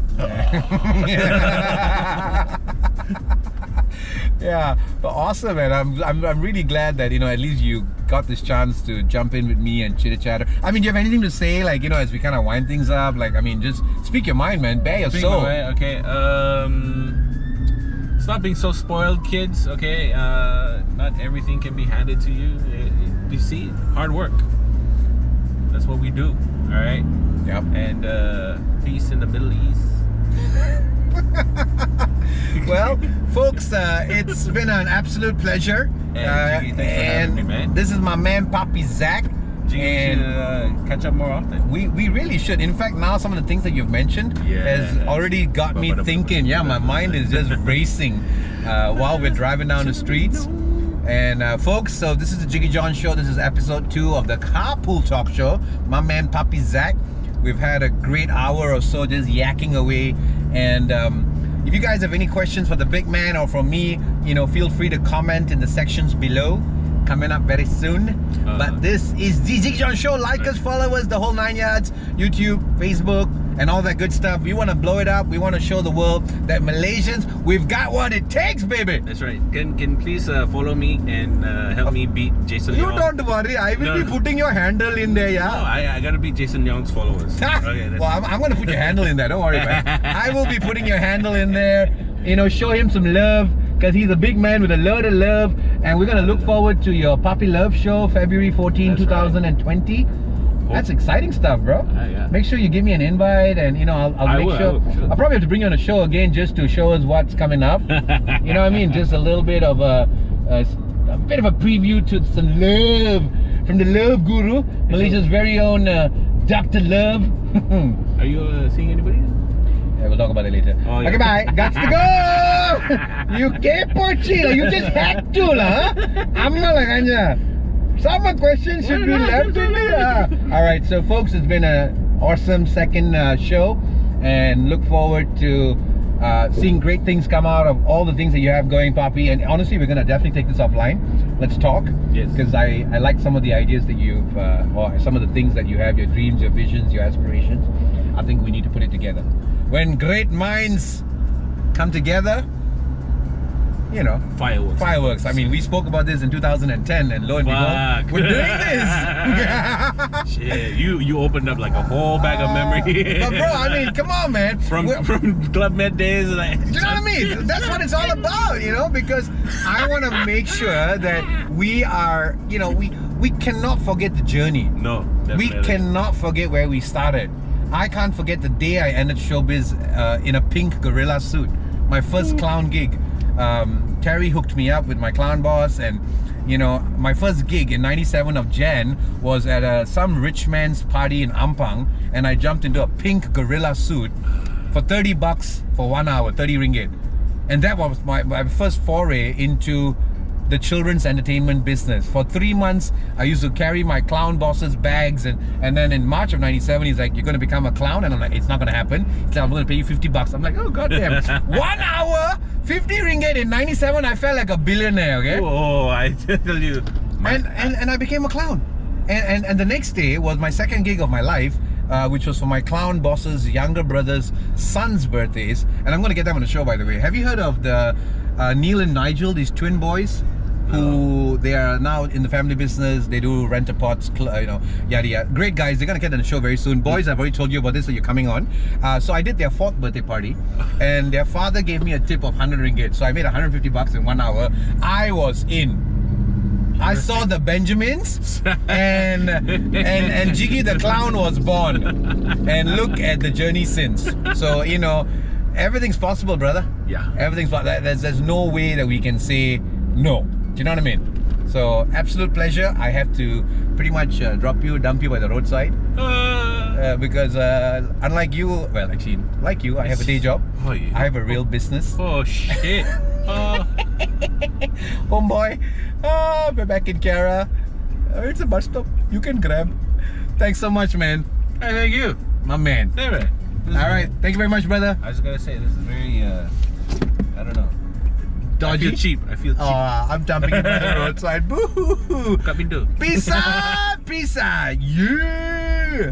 Yeah, but awesome, man. I'm really glad that, you know, at least you got this chance to jump in with me and chitter chatter. I mean, do you have anything to say, like, you know, as we kind of wind things up? Like, I mean, just speak your mind, man. Bare your soul. Okay. Stop being so spoiled, kids. Okay. Not everything can be handed to you. You see, hard work. That's what we do. All right. Yep. And peace in the Middle East. Well, folks, it's been an absolute pleasure. Jiggee, thanks for having me, man. This is my man Papi Zak. Jiggee should catch up more often. We really should. In fact, now some of the things that you've mentioned has already got me thinking. Yeah, my mind is just racing while we're driving down the streets. And folks, so this is the Jiggee Jon show. This is episode 2 of the Carpool Talk Show. My man Papi Zak. We've had a great hour or so just yakking away. And if you guys have any questions for the big man or from me, you know, feel free to comment in the sections below. Coming up very soon. But this is the Jiggee Jon show. Like us, follow us, the whole 9 yards. YouTube, Facebook, and all that good stuff. We want to blow it up. We want to show the world that Malaysians, we've got what it takes, baby. That's right. Can please follow me and help me beat Jason Leong? You don't worry. I will be putting your handle in there, yeah. No, I gotta beat Jason Leong's followers. Okay, well, I'm going to put your handle in there. Don't worry, man. I will be putting your handle in there. You know, show him some love, because he's a big man with a lot of love. And we're going to look forward to your Papi Luv show, February 14, 2020. That's exciting stuff, bro. Yeah. Make sure you give me an invite, and you know, I'll make sure. I'll probably have to bring you on a show again just to show us what's coming up. You know what I mean? Just a little bit of a bit of a preview to some love from the Love Guru, Malaysia's very own Dr. Love. Are you seeing anybody? Yeah, we'll talk about it later. Oh, yeah. Okay, bye. Gots to go. You kepo Chee. You just had to lah. I'm not like Anja. Some questions should be left to me. Alright, so folks, it's been an awesome second show, and look forward to seeing great things come out of all the things that you have going, Papi. And honestly, we're gonna definitely take this offline. Let's talk. Yes. Because I like some of the ideas that you've, or some of the things that you have, your dreams, your visions, your aspirations. I think we need to put it together. When great minds come together, you know, fireworks. I mean, we spoke about this in 2010, and lo and behold, we're doing this. Shit, you opened up like a whole bag of memory. But bro, I mean, come on, man. From Club Med days, like, you know what I mean? That's what it's all about, you know. Because I want to make sure that we are, you know, we cannot forget the journey. No, definitely. We cannot forget where we started. I can't forget the day I entered showbiz in a pink gorilla suit. My first clown gig. Terry hooked me up with my clown boss, and you know, my first gig in 97 of Jan was at some rich man's party in Ampang, and I jumped into a pink gorilla suit for 30 bucks for 1 hour, 30 ringgit. And that was my first foray into the children's entertainment business. For 3 months, I used to carry my clown boss's bags, and then in March of 97, he's like, you're going to become a clown? And I'm like, it's not going to happen. He's like, I'm going to pay you 50 bucks. I'm like, oh, goddamn. 1 hour, 50 ringgit in 97, I felt like a billionaire, okay? Oh, I tell you. And I became a clown. And the next day was my second gig of my life, which was for my clown boss's younger brother's son's birthdays. And I'm going to get them on the show, by the way. Have you heard of the Neil and Nigel, these twin boys? Who they are now in the family business. They do rent-a-pots, you know, yada yada. Great guys. They're gonna get on the show very soon. Boys, I've already told you about this, so you're coming on. So I did their 4th birthday party, and their father gave me a tip of 100 ringgit. So I made 150 bucks in 1 hour. I was in. I saw the Benjamins, and Jiggee the clown was born. And look at the journey since. So you know, everything's possible, brother. Yeah. Everything's possible. There's no way that we can say no. Do you know what I mean? So, absolute pleasure. I have to pretty much dump you by the roadside. because unlike you, well, actually, like you, I have a day job. Oh, yeah. I have a real business. Oh shit. Oh. Homeboy, we're back in Kiara. It's a bus stop. You can grab. Thanks so much, man. Hey, thank you. My man. There, man. Alright, thank you very much, brother. I was gonna say this is very I don't know. Dodgy? I feel cheap. I'm jumping in by the roadside. Boo! Buka pintu. Pizza! Pizza! Yeah!